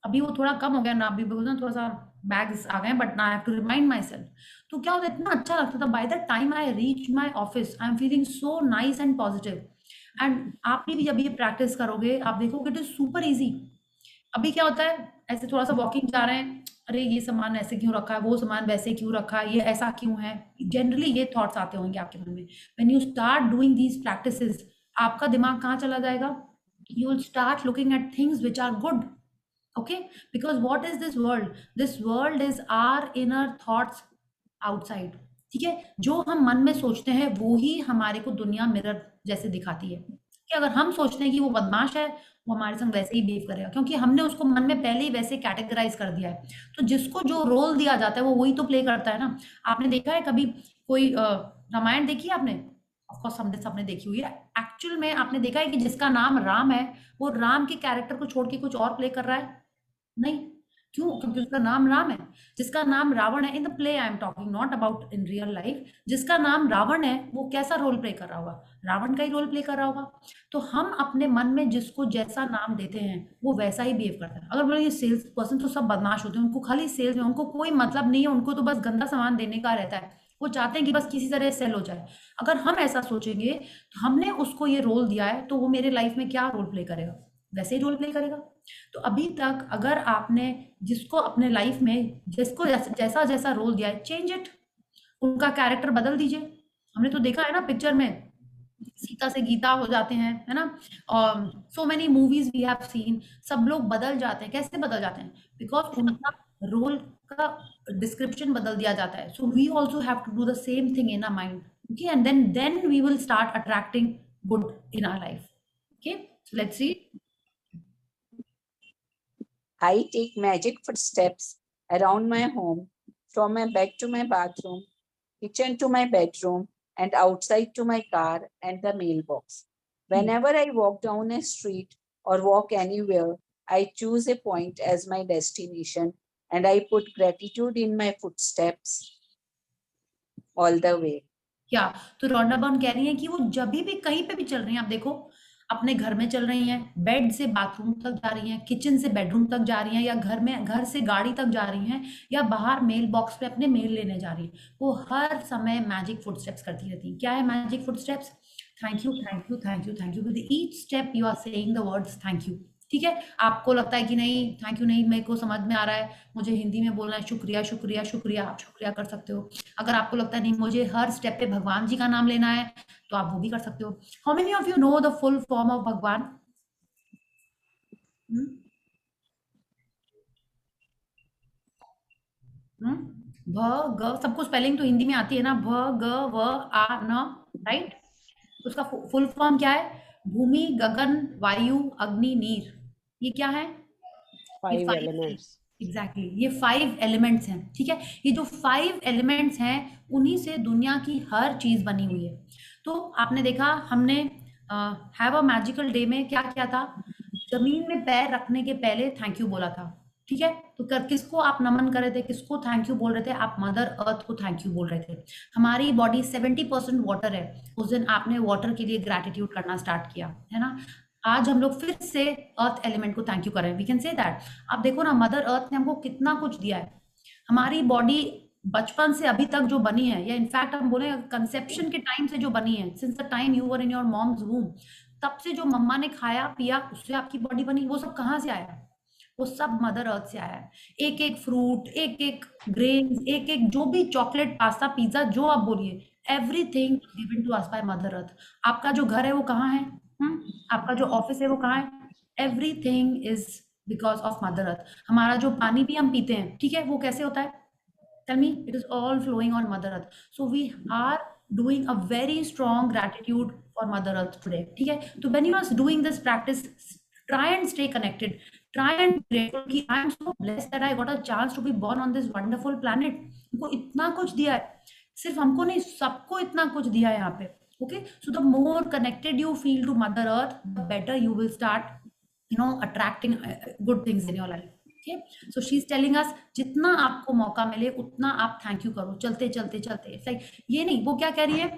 अभी वो थोड़ा कम हो गया ना, अभी बोलते थोड़ा सा बैग्स आ गए, बट ना I have to remind my self. तो क्या होता है, इतना अच्छा लगता था, by the time I reach my office I am feeling so nice and positive. And आप भी जब ये प्रैक्टिस करोगे, आप देखोगे इट इज सुपर ईजी। अभी क्या होता है, ऐसे थोड़ा सा वॉकिंग जा रहे हैं, अरे ये सामान ऐसे क्यों रखा है, वो सामान वैसे क्यों रखा है, ये ऐसा क्यों है, जनरली ये थॉट्स आते होंगे आपके मन में। When you start doing these practices, आपका दिमाग कहाँ चला जाएगा, you will start looking at things which are good. okay, because what is this world is our inner thoughts outside। ठीक है, जो हम मन में सोचते हैं वो ही हमारे को दुनिया मिरर जैसे दिखाती है। कि अगर हम सोचते हैं कि वो बदमाश है, वो हमारे संग वैसे ही बिहेव करेगा, क्योंकि हमने उसको मन में पहले ही वैसे कैटेगराइज कर दिया है। तो जिसको जो रोल दिया जाता है वो वही तो प्ले करता है ना। आपने देखा है कभी कोई रामायण देखी है आपने? ऑफकोर्स हमने सबने देखी हुई है। एक्चुअल में आपने देखा है कि जिसका नाम राम है, वो राम के कैरेक्टर को छोड़ के कुछ और प्ले कर रहा है? नहीं। क्यों? क्योंकि उसका नाम राम है। जिसका नाम रावण है, in the play I am talking, not about in real life, जिसका नाम रावण है वो कैसा रोल प्ले कर रहा होगा? रावण का ही रोल प्ले कर रहा होगा। तो हम अपने मन में जिसको जैसा नाम देते हैं वो वैसा ही बिहेव करता है। अगर बोले ये सेल्स पर्सन तो सब बदमाश होते हैं, उनको खाली सेल्स में, उनको कोई मतलब नहीं है, उनको तो बस गंदा सामान देने का रहता है, वो चाहते हैं कि बस किसी तरह सेल हो जाए। अगर हम ऐसा सोचेंगे तो हमने उसको ये रोल दिया है, तो वो मेरे लाइफ में क्या रोल प्ले करेगा? वैसे ही रोल प्ले करेगा। तो अभी तक अगर आपने जिसको अपने लाइफ में जिसको जैसा जैसा रोल दिया है, चेंज इट, उनका कैरेक्टर बदल दीजिए। हमने तो देखा है ना पिक्चर में, सीता से गीता हो जाते हैं, है ना, और so many movies we have seen, सब लोग बदल जाते हैं। कैसे बदल जाते हैं? बिकॉज उनका रोल का डिस्क्रिप्शन बदल दिया जाता है। So we also have to do the same thing in our mind, okay, and then we will start attracting good in our life. Okay, so let's see. I take magic footsteps around my home, from my bed to my bathroom, kitchen to my bedroom, and outside to my car and the mailbox. Whenever I walk down a street or walk anywhere, I choose a point as my destination and I put gratitude in my footsteps all the way. क्या? तो Rhonda Byrne कह रही हैं कि वो जब भी कहीं पे भी चल रही हैं, आप देखो अपने घर में चल रही हैं, बेड से बाथरूम तक जा रही हैं, किचन से बेडरूम तक जा रही हैं, या घर से गाड़ी तक जा रही हैं, या बाहर मेल बॉक्स पे अपने मेल लेने जा रही हैं, वो हर समय मैजिक फुटस्टेप्स करती रहती हैं। क्या है magic footsteps? Thank you thank you thank you thank you. With each step you are saying the words thank you. ठीक है, आपको लगता है कि नहीं थैंक यू नहीं, मेरे को समझ में आ रहा है, मुझे हिंदी में बोलना है शुक्रिया शुक्रिया शुक्रिया, आप शुक्रिया कर सकते हो। अगर आपको लगता है नहीं मुझे हर स्टेप पे भगवान जी का नाम लेना है, तो आप वो भी कर सकते हो। How many of you know the full form of भगवान? भ ग, सबको स्पेलिंग तो हिंदी में आती है ना, भ ग व आ न, राइट? उसका फुल फॉर्म क्या है? भूमि गगन वायु अग्नि नीर। ये क्या है? ये 5 elements. एग्जैक्टली, ये 5 एलिमेंट्स हैं। ठीक है, ये जो 5 एलिमेंट्स हैं उन्हीं से दुनिया की हर चीज बनी हुई है। तो आपने देखा हमने हैव अ मैजिकल डे में क्या किया था? जमीन में पैर रखने के पहले थैंक यू बोला था। ठीक है, तो किसको आप नमन कर रहे थे, किसको थैंक यू बोल रहे थे? आप मदर अर्थ को थैंक यू बोल रहे थे। हमारी बॉडी 70% वाटर है, उस दिन आपने वाटर के लिए ग्रैटिट्यूड करना स्टार्ट किया, है ना। आज हम लोग फिर से अर्थ एलिमेंट को थैंक यू करें, वी कैन से दैट। आप देखो ना, मदर अर्थ ने हमको कितना कुछ दिया है। हमारी बॉडी बचपन से अभी तक जो बनी है, या इनफैक्ट हम बोले कंसेप्शन के टाइम से जो बनी है, since the time you were in your mom's womb, तब से जो मम्मा ने खाया पिया उससे आपकी बॉडी बनी, वो सब कहाँ से आया? वो सब मदर अर्थ से आया है। एक एक फ्रूट, एक एक ग्रेन, एक एक जो भी चॉकलेट, पास्ता, पिज्जा जो आप बोलिए, everything given to us by mother earth. आपका जो घर है वो कहाँ है? आपका जो ऑफिस है वो कहाँ है? Everything is because of mother earth. हमारा जो पानी भी हम पीते हैं, ठीक है, वो कैसे होता है? Tell me, it is all flowing on Mother Earth. So we are doing a very strong gratitude for Mother Earth today. ठीक है? तो when you are doing this practice, try and stay connected. Try and be grateful कि I am so blessed that I got a chance to be born on this wonderful planet. हमको इतना कुछ दिया है, सिर्फ हमको नहीं, सबको इतना कुछ दिया है यहाँ पे. Okay? So the more connected you feel to Mother Earth, the better you will start, attracting good things in your life. Okay? So she's telling us जितना आपको मौका मिले उतना आप थैंक यू करो, चलते चलते चलते. इट्स लाइक ये नहीं, वो क्या कह रही है,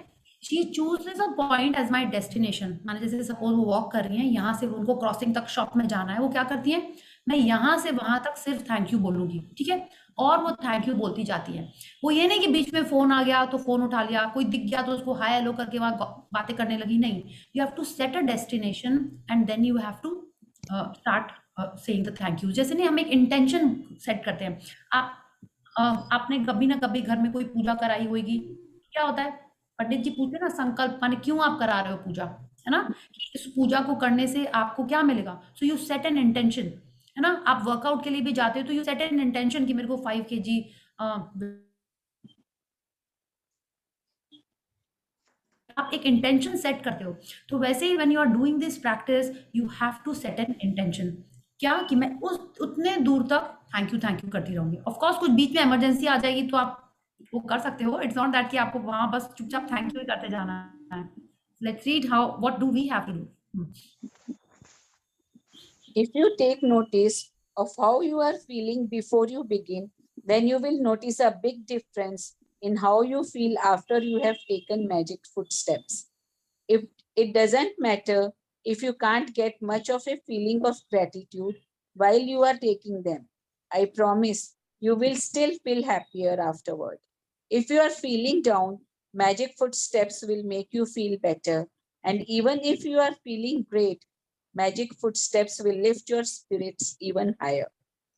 she chooses a point as my destination. माने जैसे सपोज वो वॉक कर रही हैं, यहाँ से उनको क्रॉसिंग तक शॉप में जाना है, वो क्या करती है, मैं यहाँ से वहां तक सिर्फ थैंक यू बोलूंगी, ठीक है, और वो थैंक यू बोलती जाती है. वो ये नहीं कि बीच में फोन आ गया तो फोन उठा लिया, कोई दिख गया तो उसको हाय हेलो करके वहां बातें करने लगी. नहीं, you have to set a destination and then you have to start saying the thank you. जैसे नहीं, हम एक इंटेंशन सेट करते हैं. आपने कभी ना कभी घर में कोई पूजा कराई होगी, क्या होता है, पंडित जी पूछते ना संकल्प, माने क्यों आप करा रहे हो पूजा, है ना, कि इस पूजा को करने से आपको क्या मिलेगा. So you set an intention, है ना. आप वर्कआउट के लिए भी जाते हो तो यू सेट एन इंटेंशन कि मेरे को 5 kg आप एक इंटेंशन सेट करते हो. तो वैसे ही when you are doing this practice you have to set an intention, क्या कि मैं उस उतने दूर तक थैंक यू करती रहूंगी. ऑफ कोर्स कुछ बीच में इमरजेंसी आ जाएगी तो आप वो कर सकते हो. इट्स नॉट दैट कि आपको वहां बस चुपचाप थैंक यू ही करते जाना है. Let's read how what do we have to do. If you take notice of how you are feeling before you begin, then you will notice a big difference in how you feel after you have taken magic footsteps. If it doesn't matter if you can't get much of a feeling of gratitude while you are taking them, I promise you will still feel happier afterward. If you are feeling down, magic footsteps will make you feel better. And even if you are feeling great, magic footsteps will lift your spirits even higher.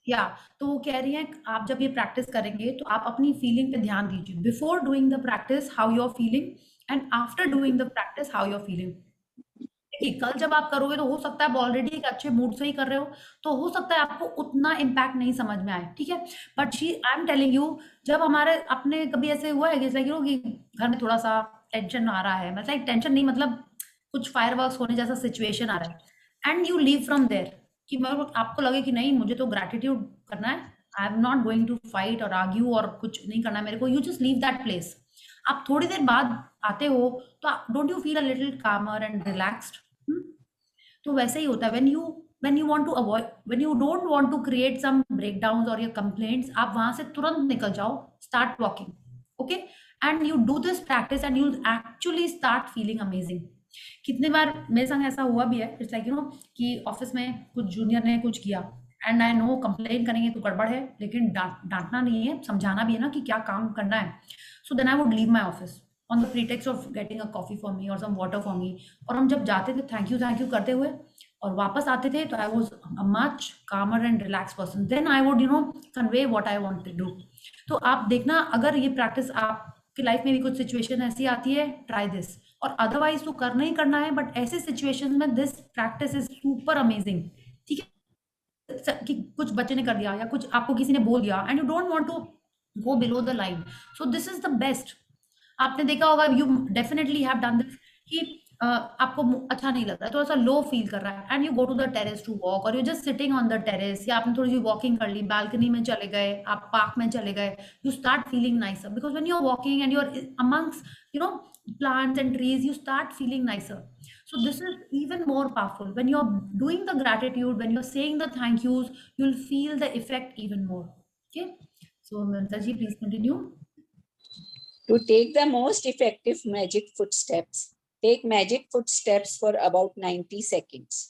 या तो वो कह रही हैं आप जब ये practice करेंगे तो आप अपनी फीलिंग पे ध्यान दीजिए. Before doing the practice how you are feeling and after doing the practice how you are feeling. देखिए कल जब आप करोगे तो हो सकता है आप ऑलरेडी एक अच्छे मूड से ही कर रहे हो, तो हो सकता है आपको उतना इम्पैक्ट नहीं समझ में आए, ठीक है. But I am telling you, जब हमारे अपने कभी ऐसे हुआ है कि घर में थोड़ा सा टेंशन आ रहा है, मतलब टेंशन नहीं, मतलब कुछ फायरवर्क्स होने जैसा सिचुएशन आ रहा है, and you leave from there, कि मतलब आपको लगे कि नहीं मुझे तो ग्रैटिट्यूड करना है, I am not going to fight और आर्ग्यू और कुछ नहीं करना मेरे को, you just leave that place. आप थोड़ी देर बाद आते हो तो don't you feel a little calmer and relaxed. तो वैसे ही होता है when you want to avoid, when you don't want to create some breakdowns or your complaints, आप वहां से तुरंत निकल जाओ, start walking, okay, and you do this practice and you'll actually start feeling amazing. कितने बार मेरे संग ऐसा हुआ भी है, इट्स लाइक कि ऑफिस में कुछ जूनियर ने कुछ किया एंड आई नो कंप्लेन करेंगे तो गड़बड़ है, लेकिन डांटना नहीं है, समझाना भी है ना कि क्या काम करना है. So then I would leave my office on the pretext of getting a coffee for me और सम वाटर फॉर मी. और हम जब जाते थे थैंक यू करते हुए और वापस आते थे तो I was a much calmer and relax person. Then I would convey what I want to do. तो आप देखना, अगर ये प्रैक्टिस आपकी लाइफ में भी कुछ सिचुएशन ऐसी आती है, ट्राई दिस. और अदरवाइज तो करना ही करना है, बट ऐसे सिचुएशन में this practice is super amazing, ठीक है. कि कुछ बच्चे ने कर दिया या कुछ आपको किसी ने बोल दिया and you don't want to go below the line, so this is the best. आपने देखा होगा, you definitely have done this, कि आपको अच्छा नहीं लग रहा है, थोड़ा सा लो फील कर रहा है, and you go to the terrace to walk, और you just sitting on the terrace, या आपने थोड़ी सी वॉकिंग कर ली, बालकनी में चले गए, आप पार्क में चले गए, you start feeling nicer because when you are walking and you are amongst plants and trees, you start feeling nicer. So this is even more powerful. When you're doing the gratitude, when you're saying the thank yous, you'll feel the effect even more. Okay, so Mamta ji, please continue. To take the most effective magic footsteps, take magic footsteps for about 90 seconds.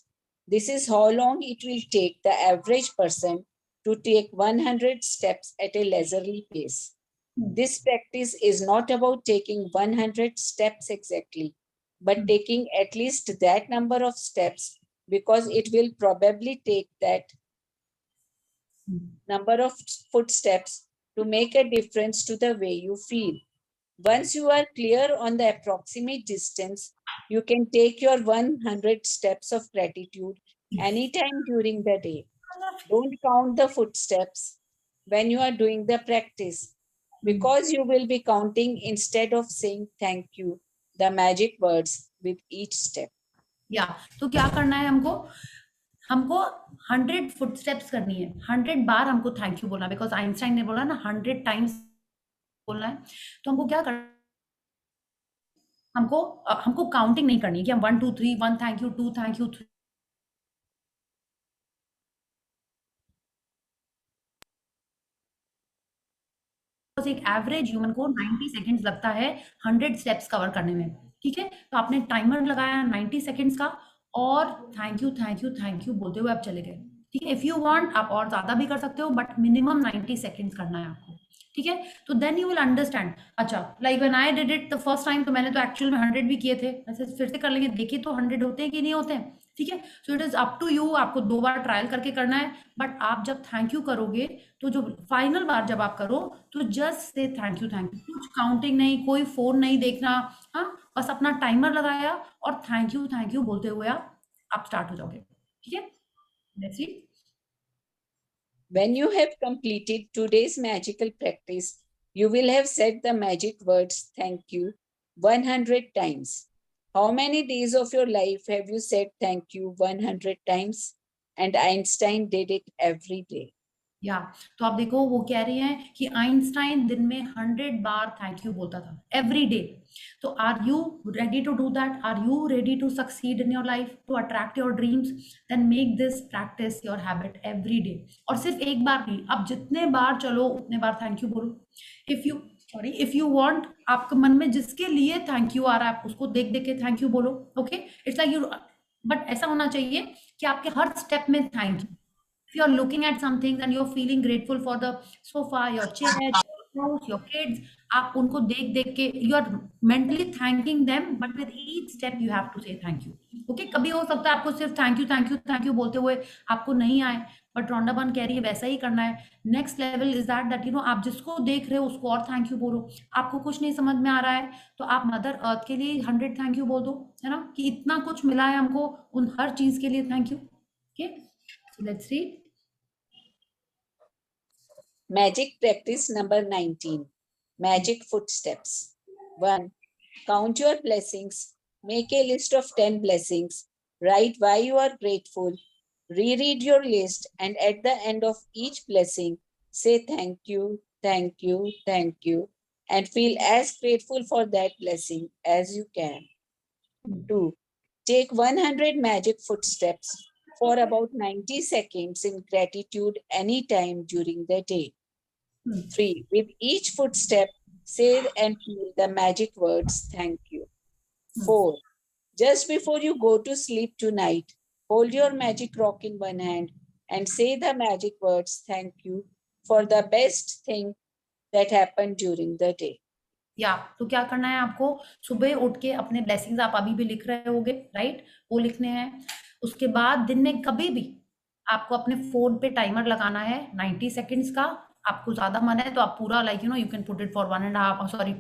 This is how long it will take the average person to take 100 steps at a leisurely pace. This practice is not about taking 100 steps exactly, but taking at least that number of steps, because it will probably take that number of footsteps to make a difference to the way you feel. Once you are clear on the approximate distance, you can take your 100 steps of gratitude anytime during the day. Don't count the footsteps when you are doing the practice, because you will be counting instead of saying thank you, the magic words with each step. या तो क्या करना है हमको हमको 100 footsteps करनी है, 100 बार हमको थैंक यू बोलना, बिकॉज आइंस्टाइन ने बोला ना 100 टाइम्स बोलना है। तो हमको क्या करना, हमको काउंटिंग नहीं करनी कि हम 1 2 3 1 थैंक यू 2 थैंक यू 3 एक एवरेज ह्यूमन को 90 सेकंड्स लगता है 100 स्टेप्स कवर करने में, ठीक है। तो आपने टाइमर लगाया 90 सेकंड्स का और thank you thank you thank you बोलते हुए आप चले गए, ठीक है। इफ यू वांट आप और ज्यादा भी कर सकते हो, बट मिनिमम 90 सेकंड्स करना है आपको, ठीक है। तो देन यू विल अंडरस्टैंड। अच्छा, like when I did it the first time, तो मैंने तो एक्चुअल में 100 भी किए थे, ऐसे फिर से कर लेंगे, देखिए तो 100 होते हैं कि नहीं होते हैं, ठीक है। So it is up to you, आपको 2 बार ट्रायल करके करना है। बट आप जब थैंक यू करोगे तो जो फाइनल बार जब आप करो तो जस्ट से थैंक यू, कुछ काउंटिंग नहीं, कोई फोन नहीं देखना, हाँ, बस अपना टाइमर लगाया और थैंक यू बोलते हुए आप स्टार्ट हो जाओगे, ठीक है। Let's see. When you have completed today's magical practice, you will have said the magic words thank you 100 times. How many days of your life have you said thank you 100 times? And Einstein did it every day. या तो आप देखो वो कह रही हैं कि Einstein दिन में 100 बार थैंक यू बोलता था एवरी डे। तो are you ready to do that? Are you ready to succeed in your life, to attract your dreams? Then make this practice your habit every day. और सिर्फ एक बार नहीं, आप जितने बार चलो उतने बार थैंक यू बोलो। इफ यू वांट, आपके मन में जिसके लिए थैंक यू आ रहा है आप उसको देख देख के थैंक यू बोलो, okay. It's like you, but ऐसा होना चाहिए कि आपके हर स्टेप में thank you. If you're looking at something and you're feeling grateful for the sofa, your chair, your house, your kids, आप उनको देख देख के you are mentally thanking them, but with each step you have to say thank you. Okay, कभी हो सकता है आपको सिर्फ थैंक यू बोलते हुए आपको नहीं आए, बट रॉन्डा बर्न कह रही है वैसा ही करना है। Next level is that you know, आप जिसको देख रहे हो उसको और थैंक यू बोलो। आपको कुछ नहीं समझ में आ रहा है तो आप मदर अर्थ के लिए 100 थैंक यू बोल दो, है ना, कि इतना कुछ मिला है हमको, उन हर चीज के लिए thank you. Okay, so let's read. Magic practice number 19. Magic footsteps. 1. Count your blessings. Make a list of 10 blessings. Write why you are grateful. Reread your list, and at the end of each blessing, say thank you, thank you, thank you, and feel as grateful for that blessing as you can. 2. Take 100 magic footsteps for about 90 seconds in gratitude anytime during the day. 3. With each footstep, say and feel the magic words thank you. 4. Just before you go to sleep tonight, hold your magic rock in one hand and say the magic words thank you for the best thing that happened during the day. या तो क्या करना है आपको, सुबह उठ के अपने ब्लेसिंग्स आप अभी भी लिख रहे होगे, राइट, वो लिखने हैं। उसके बाद दिन में कभी भी आपको अपने फोन पे टाइमर लगाना है 90 सेकंड्स का। आपको ज्यादा मन है तो आप पूरा like you know you can put it for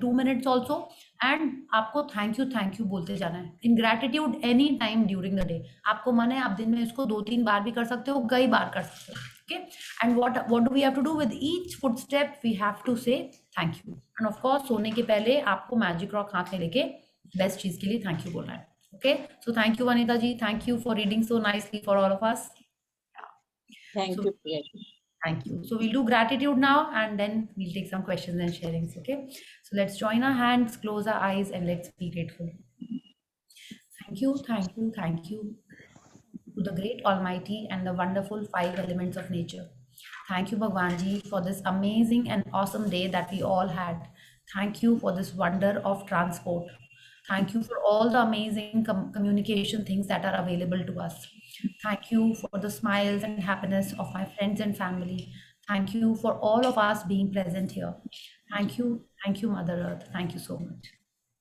2 minutes also, and आपको थैंक यू बोलते जाना है इन gratitude any time during the day. आपको मन है आप दिन में इसको 2-3 बार भी कर सकते हो, कई बार कर सकते हो, okay. And what do we have to do with each footstep? We have to say thank you. And of course सोने के पहले आपको मैजिक रॉक हाथ में लेके बेस्ट चीज के लिए थैंक यू बोलना है, okay. So thank you Vanita ji, thank you for reading so nicely for all of us. Thank So, you, Priya. thank you. So we'll do gratitude now and then we'll take some questions and sharings, okay. So let's join our hands, close our eyes, and let's be grateful. Thank you to the great Almighty and the wonderful 5 elements of nature. Thank you, Bhagwan Ji, for this amazing and awesome day that we all had. Thank you for this wonder of transport. Thank you for all the amazing communication things that are available to us. Thank you for the smiles and happiness of my friends and family. Thank you for all of us being present here. Thank you, Mother Earth. Thank you so much.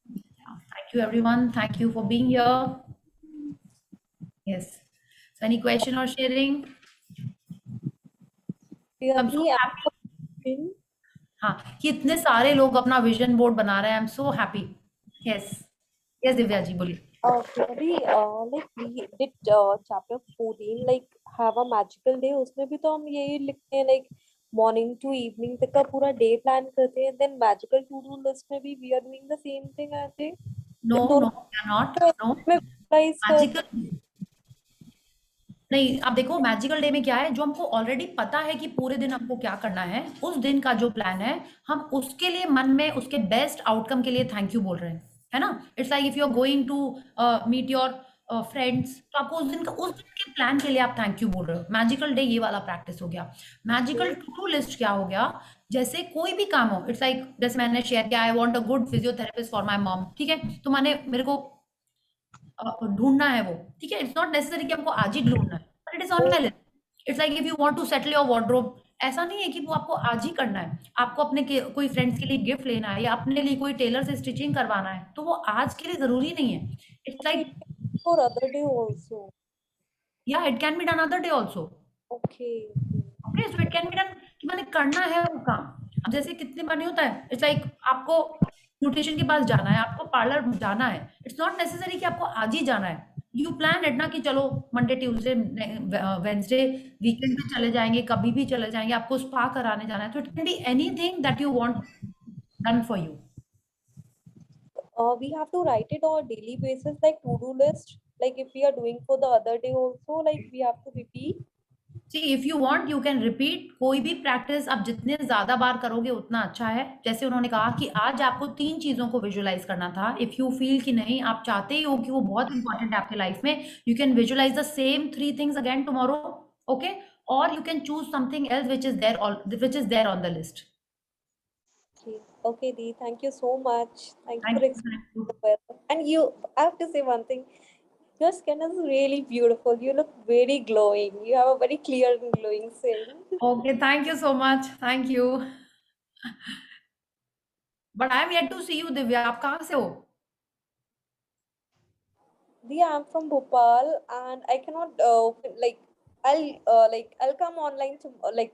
Yeah, thank you. you everyone. Thank you for being here. Yes. So any question or sharing? I'm so Really happy. amazing. हाँ कि इतने सारे लोग अपना vision board बना रहे हैं. I'm so happy. Yes. Yes, Divya ji बोलिए. Really, like we did chapter 14, like have a magical day. उसमें भी तो हम यही लिखते हैं, like morning to evening तक का पूरा day plan करते हैं. Then magical to-do list में भी we are doing the same thing, I think. No, in no, दोनों we are not. No. में visualize कर मैजिकल नहीं, आप देखो मैजिकल डे में क्या है, जो हमको ऑलरेडी पता है कि पूरे दिन हमको क्या करना है, उस दिन का जो प्लान है, हम उसके लिए मन में उसके बेस्ट आउटकम के लिए थैंक यू बोल रहे हैं, है ना? It's like if you are going to meet your friends, तो आपको उस दिन के प्लान के लिए आप थैंक यू बोल रहे हो. मैजिकल डे ये वाला प्रैक्टिस हो गया. मैजिकल टू डू लिस्ट क्या हो गया? जैसे कोई भी काम हो, इट्स लाइक जैसे मैंने शेयर किया, I want a good physiotherapist for my mom, ठीक है? तो मैंने मेरे को ढूंढना है वो, ठीक है? इट्स नॉट नेसेसरी कि हमको आज ही ढूंढना है, but it is on my list. It's like if you want to settle your wardrobe, ऐसा नहीं है कि वो आपको आज ही करना है. आपको अपने कोई फ्रेंड्स के लिए गिफ्ट लेना है या अपने लिए कोई टेलर से स्टिचिंग करवाना है, तो वो आज के लिए जरूरी नहीं है. It's like for other day also. या it can be done other day also. Okay. Okay, so it can be done कि मैंने करना है वो काम. अब जैसे कितने बार नहीं होता है, इट्स लाइक आपको न्यूट्रिशन के पास जाना है, आपको पार्लर जाना है. इट्स नॉट नेसेसरी कि आपको आज ही जाना है. यू प्लान इट ना कि चलो मंडे ट्यूसडे वेंसडे वीकेंड पे चले जाएंगे, कभी भी चले जाएंगे, आपको स्पा कराने जाना है, तो it can be anything that you want done for you. We have to write it on a daily basis, like to-do list. Like if we are doing for the other day also, like we have to repeat. See if you want you can repeat. कोई भी practice आप जितने ज्यादा बार करोगे उतना अच्छा है. जैसे उन्होंने कहा कि आज आपको 3 चीजों को विजुअलाइज करना था. इफ यू फील कि नहीं, आप चाहते ही हो कि वो बहुत इंपॉर्टेंट है आपके लाइफ में, you can visualise the same 3 things again tomorrow, okay? और you can choose something else which is there on the list. Okay, okay, Dee, thank you so much. Thank you Thank for you. explaining the well. And you, I have to say one thing. Your skin is really beautiful. You look very glowing. You have a very clear and glowing skin. Okay, thank you so much. Thank you. But I am yet to see you, Divya. आप कहाँ से हो? Dee, I'm from Bhopal, and I cannot I'll come online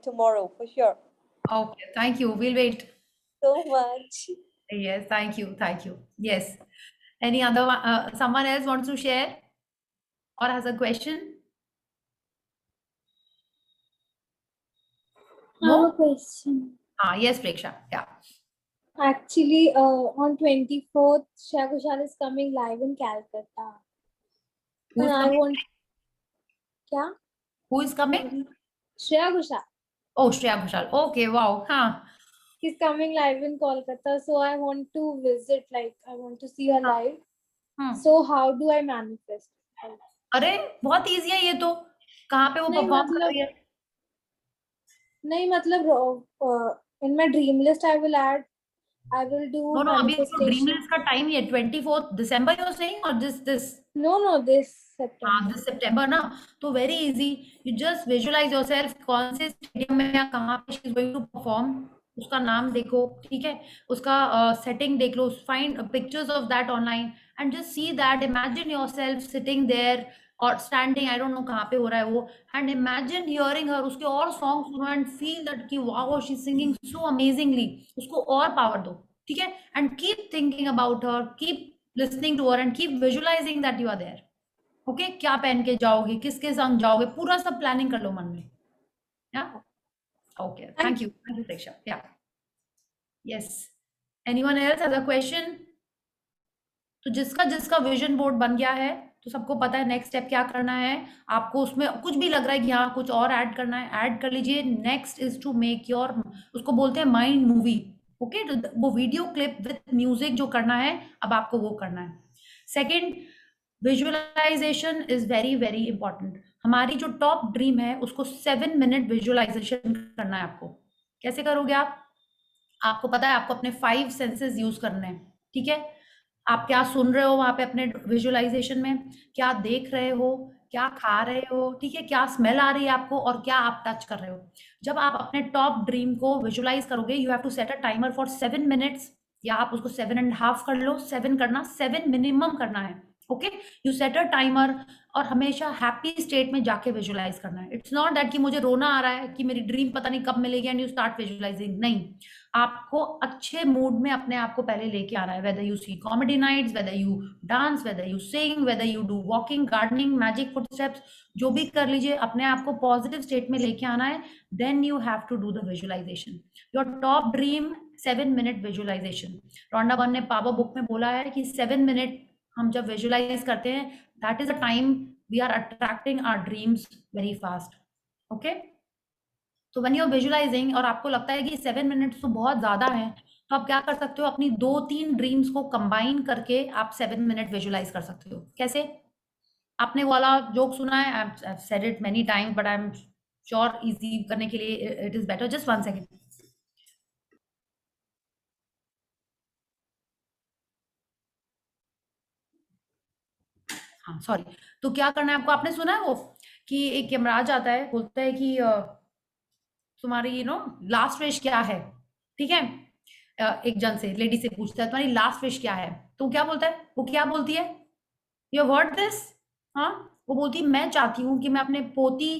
tomorrow for sure. Okay, thank you. We'll wait. So much. Yes, thank you. Thank you. Yes. Any other someone else wants to share or has a question? I have a No? question. Yes, Preksha. Yeah. Actually, on 24th, Shreya Ghoshal is coming live in Calcutta. Who is And I coming? want. Kya? Who is coming? Shreya Ghoshal. Oh, Shreya Ghoshal. Okay, wow. Huh. He's coming live in Kolkata, so I want to visit. Like, I want to see her live. So how do I manifest? अरे बहुत easy है ये तो. कहाँ पे वो नहीं, perform कर मतलब- रही है? नहीं मतलब in my dream list I will add. I will do No, अभी तो ड्रीम manifestation. लिस्ट का टाइम ही है. 24th December you're saying or this? No, this September. This सितंबर ना. तो very easy. You just visualise yourself कौन से stadium में या कहाँ पे she is going to perform. उसका नाम देखो, ठीक है? उसका सेटिंग देख लो, find pictures of that online and just see that. Imagine yourself sitting there और स्टैंडिंग, आई डोंट नो कहाँ पे हो रहा है वो, एंड इमेजिन हियरिंग हर. उसके और सॉन्ग्स सुनो एंड फील दैट कि wow she is singing so amazingly. उसको और पावर दो, ठीक है? And keep thinking about her, keep listening to her and keep visualising that you are there. Okay, क्या पहन के जाओगे, किसके संग जाओगे, पूरा सब प्लानिंग कर लो मन में. या ओके, थैंक यू प्रेक्षा. या yes, anyone else has a question? तो जिसका जिसका विजन बोर्ड बन गया है तो सबको पता है नेक्स्ट स्टेप क्या करना है. आपको उसमें कुछ भी लग रहा है कि हाँ कुछ और ऐड करना है, ऐड कर लीजिए. Next is to make your, उसको बोलते हैं माइंड मूवी. ओके, तो वो वीडियो क्लिप विद म्यूजिक जो करना है, अब आपको वो करना है. Second, visualisation is very very important. हमारी जो टॉप ड्रीम है उसको 7 मिनट विजुअलाइजेशन करना है आपको. कैसे करोगे आप? आपको पता है आपको अपने 5 सेंसेस यूज करने हैं, ठीक है? आप क्या सुन रहे हो वहां पे अपने विजुअलाइजेशन में, क्या देख रहे हो, क्या खा रहे हो, ठीक है? क्या स्मेल आ रही है आपको, और क्या आप टच कर रहे हो. जब आप अपने टॉप ड्रीम को विजुअलाइज करोगे, you have to set a timer for 7 minutes या आप उसको 7.5 कर लो, 7 करना, 7 मिनिमम करना है। Okay, you set a timer और हमेशा हैप्पी स्टेट में जाके विजुलाइज करना है। इट्स नॉट दैट कि मुझे रोना आ रहा है कि मेरी ड्रीम पता नहीं कब मिलेगी एंड यू स्टार्ट विजुलाइजिंग। नहीं, आपको अच्छे मूड में अपने आप को पहले लेके आना है। Whether you see comedy nights, whether you dance, whether you sing, whether you do walking, gardening, magic footsteps, जो भी कर लीजिए, अपने आप को पॉजिटिव स्टेट में लेके आना है। Then you have to do the visualisation. Your top dream 7 minute visualisation. Rhonda Byrne ने पावर बुक में बोला है कि 7 मिनट हम जब विजुलाइज करते हैं, that is a time we are attracting our dreams very fast. Okay, तो व्हेन यू आर विजुलाइजिंग और आपको लगता है कि 7 मिनट्स तो बहुत ज्यादा है, तो आप क्या कर सकते हो, अपनी 2-3 ड्रीम्स को कंबाइन करके आप 7 मिनट विजुलाइज कर सकते हो। कैसे? आपने वाला जोक सुना है, I said it many times but I am sure easy करने के लिए it is better. Just 1 second. हाँ सॉरी। तो क्या करना है आपको, आपने सुना है वो कि एक यमराज आता है, बोलता है कि तुम्हारी लास्ट विश क्या है? ठीक है, एक जन से, लेडी से पूछता है तुम्हारी लास्ट विश क्या है, तो क्या बोलता है, वो क्या बोलती है? You heard this? हाँ, वो बोलती है मैं चाहती हूँ कि मैं अपने पोती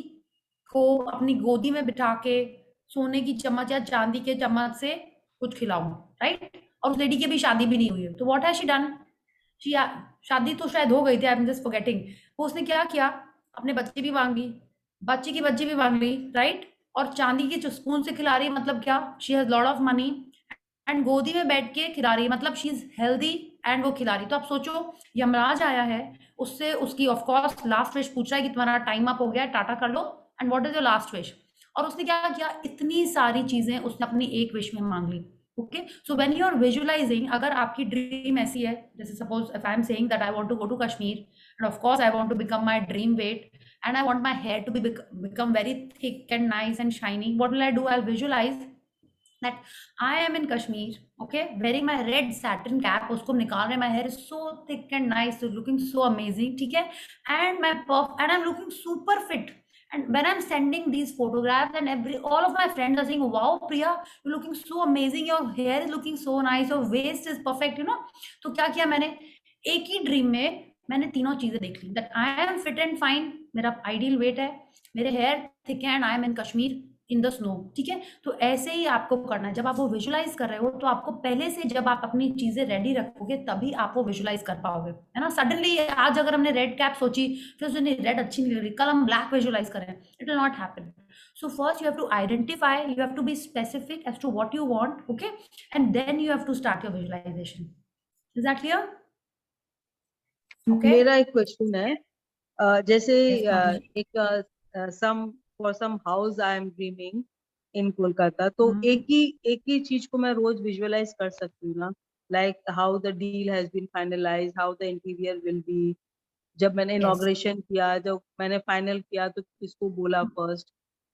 को अपनी गोदी में बिठा के सोने की चम्मच या चांदी के चम्मच से कुछ खिलाऊं, राइट? और उस लेडी की भी शादी भी नहीं हुई है, तो what has she done? She शादी तो शायद हो गई थी, आई एम जस्ट फॉरगेटिंग। वो उसने क्या किया, अपने बच्चे भी मांग ली, बच्चे की बच्ची भी मांग ली, राइट? और चांदी के स्पून से खिला रही है, मतलब क्या, she has lot of money and गोदी में बैठ के खिला रही है, मतलब शी इज हेल्दी एंड वो खिला रही। तो आप सोचो, यमराज आया है, उससे उसकी ऑफ कोर्स लास्ट विश पूछ रहा है कि तुम्हारा टाइम अप हो गया है, टाटा कर लो, and what is your last wish? और उसने क्या किया, इतनी सारी चीजें उसने अपनी एक विश में मांग ली। Okay, so when you are visualising, अगर आपकी ड्रीम ऐसी है, जैसे suppose if I am saying that I want to go to Kashmir and of course I want to become my dream weight and I want my hair to become very thick and nice and shiny, what will I do? I'll visualize that I am in Kashmir, okay, wearing my red satin cap, उसको निकाल रहे, my hair is so thick and nice, so looking so amazing, ठीक है, and and I'm looking super fit, and when I'm sending these photographs and all of my friends are saying, wow Priya, you're looking so amazing, your hair is looking so nice, your waist is perfect, तो क्या किया मैंने, एक ही dream में मैंने तीनों चीजें देख ली, that I am fit and fine, मेरा आइडियल वेट है, मेरे हेयर थिक है, and I am in Kashmir in the snow, ठीक है। तो ऐसे ही आपको करना है, जब आप वो विजुलाइज कर रहे हो तो आपको पहले से, जब आप अपनी चीजें रेडी रखोगे तभी आप वो विजुलाइज कर पाओगे, है ना। सडनली आज अगर हमने रेड कैप सोची, फिर उसने रेड अच्छी नहीं लग रही, कल हम ब्लैक विजुलाइज करें, it will not happen. So first you have to identify, you have to be specific as to what you want, okay, and then you have to start your visualization. Is that clear? Okay. मेरा एक question है, जैसे Yes, Madhuri. एक सम house I am dreaming इन कोलकाता, तो हम्म। एक ही चीज को मैं रोज विजुअलाइज कर सकती हूँ ना, like how the deal has been finalised, how the interior will be, जब मैंने Yes. इनॉग्रेशन किया, जब मैंने फाइनल किया तो किसको बोला फर्स्ट,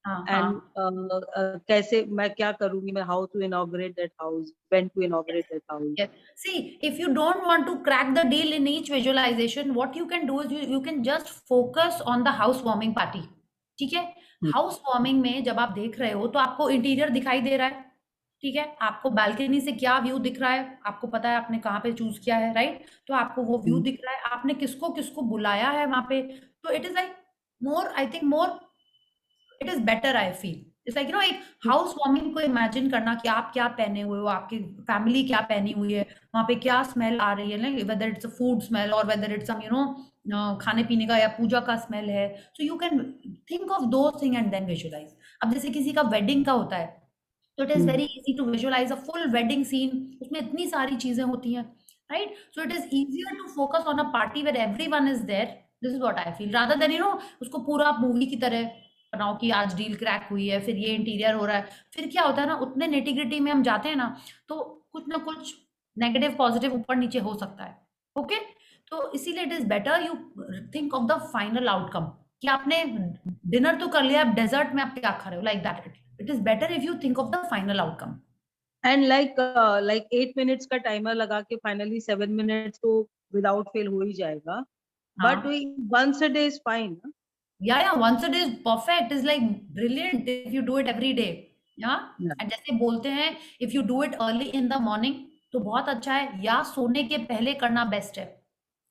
हाँ एंड हाँ। कैसे मैं क्या करूंगी, मैं how to inaugurate that house, when to inaugurate that house. Yes. See, if you don't want to crack the deal in each visualization, what you can do is you can just focus on the housewarming party. ठीक है, house warming में जब आप देख रहे हो तो आपको इंटीरियर दिखाई दे रहा है, ठीक है, आपको बालकनी से क्या व्यू दिख रहा है, आपको पता है आपने कहाँ पे चूज किया है, राइट? तो आपको वो व्यू दिख रहा है, आपने किसको किसको बुलाया है वहां पे, तो it is like more, I think more it is better, I feel it's like एक हाउस वार्मिंग को इमेजिन करना कि आप क्या पहने हुए हो, आपकी फैमिली क्या पहनी हुई है, वहां पे क्या स्मेल आ रही है, whether it's a food smell और वेदर इट्स सम खाने पीने का या पूजा का स्मेल है, so you can think of दो थिंग एंड देन विजुअलाइज। अब जैसे किसी का वेडिंग का होता है, तो it is very easy to visualise a full wedding scene, उसमें इतनी सारी चीजें होती हैं, right? So it is easier to focus on a party where everyone is there, this is what I feel, rather than उसको पूरा movie की तरह बनाओ कि आज डील क्रैक हुई है, फिर ये इंटीरियर हो रहा है, फिर क्या होता है ना, उतने नेटिग्रिटी में हम जाते हैं ना, तो कुछ ना कुछ नेगेटिव पॉजिटिव ऊपर नीचे हो सकता है, ओके। तो इसीलिए it is better you think of the final outcome, कि आपने डिनर तो कर लिया, अब डेजर्ट में आप क्या खा रहे हो, like that it is better if you think of the final outcome. And like 8 minutes का टाइमर लगा के फाइनली 7 मिनट्स तो विदाउट फेल हो ही जाएगा, but once a day is fine. Yeah, once a day is perfect, is like brilliant if you do it every day. Yeah. And जैसे बोलते हैं, if you do it early in the morning, तो बहुत अच्छा है, या सोने के पहले करना बेस्ट है।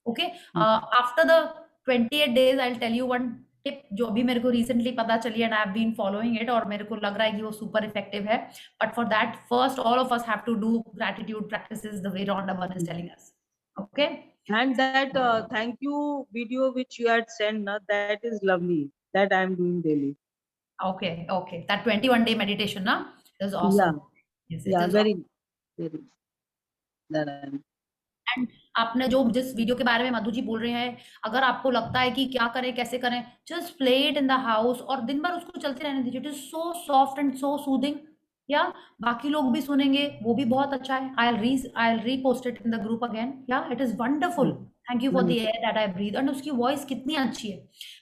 Okay, after the 28 days I will tell you one tip जो अभी मेरे को रिसेंटली पता चली and I have been following it, और मेरे को लग रहा है कि वो सुपर इफेक्टिव है। But for that first all of us have to do gratitude practices the way Rhonda Byrne is telling us. Okay, And that thank you video which you had sent, na, that is lovely. That I am doing daily. okay, okay, that 21-day meditation na is awesome. Yes, it Yeah, is very, very. That I am. And आपने जो जिस video के बारे में मधु जी बोल रहे हैं, अगर आपको लगता है कि क्या करें कैसे करें, just play it in the house और दिन भर उसको चलते रहने दीजिए। It is so soft and so soothing, या बाकी लोग भी सुनेंगे, वो भी बहुत अच्छा है। I repost it in the group again, yeah it is wonderful. Thank you for the air that I breathe. And उसकी वॉइस कितनी अच्छी है,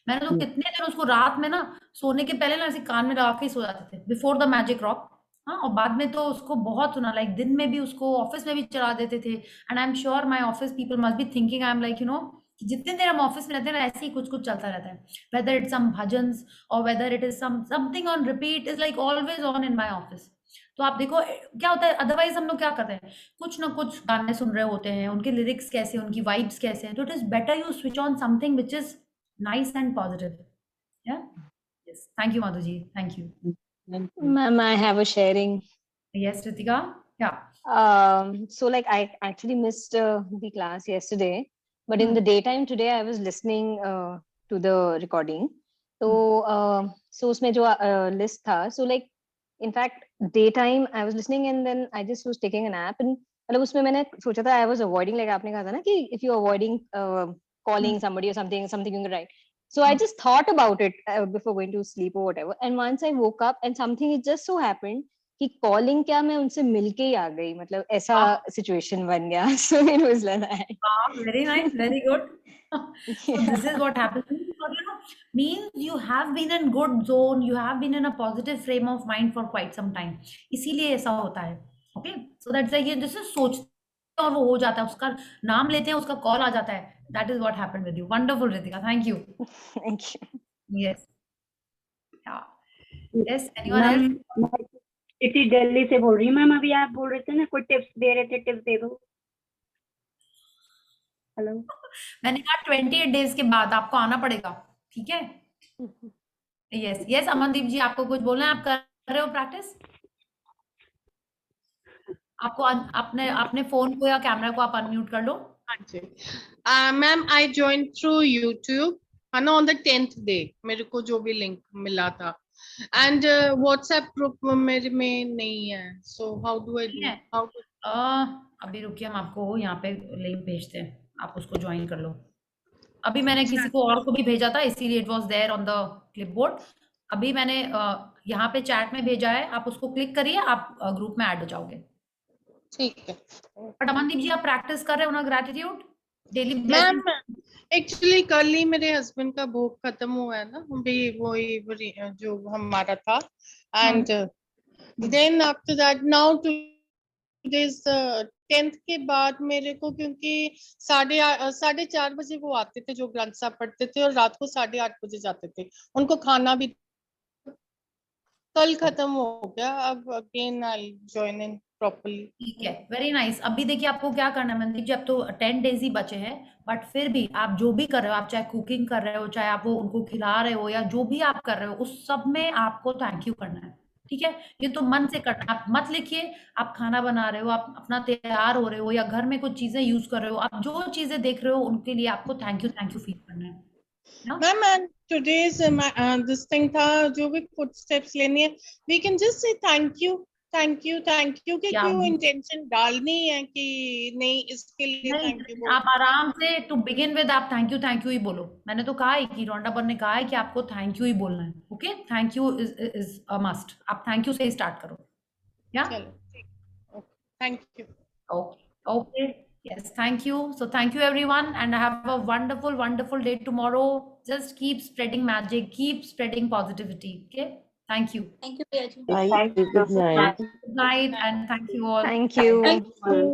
मैंने तो कितने दिन उसको रात में ना सोने के पहले ना ऐसे कान में लगा के ही सो जाते थे बिफोर द मैजिक रॉक। हाँ, और बाद में तो उसको बहुत सुना, लाइक दिन में भी उसको ऑफिस में भी चला देते थे। And I am sure my office people must be thinking, I am like you know, जितने देर हम ऑफिस में रहते हैं ना ऐसे ही कुछ कुछ चलता रहता है, वेदर इट सम भजन्स और whether it is something on repeat is like always on in my office. तो आप देखो क्या होता है, अदरवाइज हम लोग क्या करते हैं, कुछ ना कुछ गाने सुन रहे होते हैं, उनके लिरिक्स कैसे, उनकी वाइब्स कैसे हैं, तो it is better you switch on something which is nice and positive. Yeah yes, thank you Madhu ji, thank you. Thank you. Ma'am, I have a sharing. Yes, Ritika, yeah. So like I actually missed the class yesterday, but in the daytime today I was listening to the recording. So उसमें जो list था, so like in fact daytime I was listening and then I just was taking a nap, and मतलब उसमें मैंने सोचा था I was avoiding, like आपने कहा था ना कि if you're avoiding calling somebody or something you can write. So I just thought about it before going to sleep or whatever, and once I woke up and something it just so happened कि calling क्या मैं उनसे मिलके ही आ गई, मतलब ऐसा situation बन गया। So it was like that. Wow, very nice, very good. So this is what happens, because you know, means you have been in good zone, you have been in a positive frame of mind for quite some time, इसीलिए ऐसा होता है। Okay, so that's like ये जैसे सोचते हैं और वो हो जाता है, उसका नाम लेते हैं, उसका कॉल आ जाता है। That is what happened with you. Wonderful, Ritika. Thank you. Thank you. Yes. Yeah. Yes. Anyone else? Ma'am इसी दिल्ली से बोल रही हूँ मैम। अभी आप बोल रहे थे ना कोई टिप्स दे रहे थे, टिप्स दे दो। हेलो, मैंने कहा 28 डेज के बाद आपको आना पड़ेगा, ठीक है? यस यस, अमनदीप जी आपको कुछ बोलना है, आप कर रहे हो प्रैक्टिस? आपको अपने अपने फोन को या कैमरा को आप अनम्यूट कर लो। Ma'am I join through YouTube है ना, ऑन द 10th डे मेरे को जो भी लिंक मिला था, एंड व्हाट्सएप ग्रुप मेरे में नहीं है, so how do I do, how अभी रुकिए, हम आपको यहाँ पे लिंक भेजते हैं, आप उसको ज्वाइन कर लो। अभी मैंने किसी को और को भी भेजा था, इसीलिए it was there on the clipboard. अभी मैंने यहाँ पे चैट में भेजा है, आप उसको क्लिक करिए, आप ग्रुप में ऐड हो जाओगे। ठीक है। बट अमनदीप जी आप प्रैक्टिस कर रहे हो ना ग्रैटिट्यूड डेली? मैम एक्चुअली कल ही मेरे हस्बैंड का भोग खत्म हुआ है ना, भी वही जो हमारा था, and then after that now today's 10th के बाद मेरे को, क्योंकि 4:30 बजे वो आते थे जो ग्रंथ साहब पढ़ते थे, और रात को 8:30 बजे जाते थे, उनको खाना भी कल खत्म हो गया। अब again I join in properly. ठीक है, वेरी नाइस। अभी देखिए आपको क्या करना है मनदीप जी, अब तो 10 डेज ही बचे हैं, बट फिर भी आप जो भी कर रहे हो, आप चाहे कुकिंग कर रहे हो, चाहे आप वो उनको खिला रहे हो, या जो भी आप कर रहे हो, उस सब में आपको थैंक यू करना है, ठीक है? ये तो मन से करना, आप मत लिखिए आप खाना बना रहे हो, आप अपना तैयार हो रहे हो, या घर में कुछ चीजें यूज कर रहे हो, आप जो चीजें देख रहे हो उनके लिए आपको थैंक यू फील करना है। मैम टुडेज दिस थिंग था, जो भी फुटस्टेप्स लेनी है, we can just say thank you कि क्यों इंटेंशन डालनी है कि नहीं इसके लिए थैंक यू। आप आराम से टू बिगिन विद आप थैंक यू ही बोलो। मैंने तो कहा है कि रॉन्डा बर्न ने कहा है कि आपको थैंक यू ही बोलना है। Okay, thank you is a must. आप थैंक यू से ही स्टार्ट करो। या thank you. Okay yes, thank you. So thank you everyone, and have a wonderful day tomorrow. Just keep spreading magic, keep spreading positivity. Okay, thank you. Thank you, Priya ji. good night। Good night, and thank you all. Thank you। Thank you.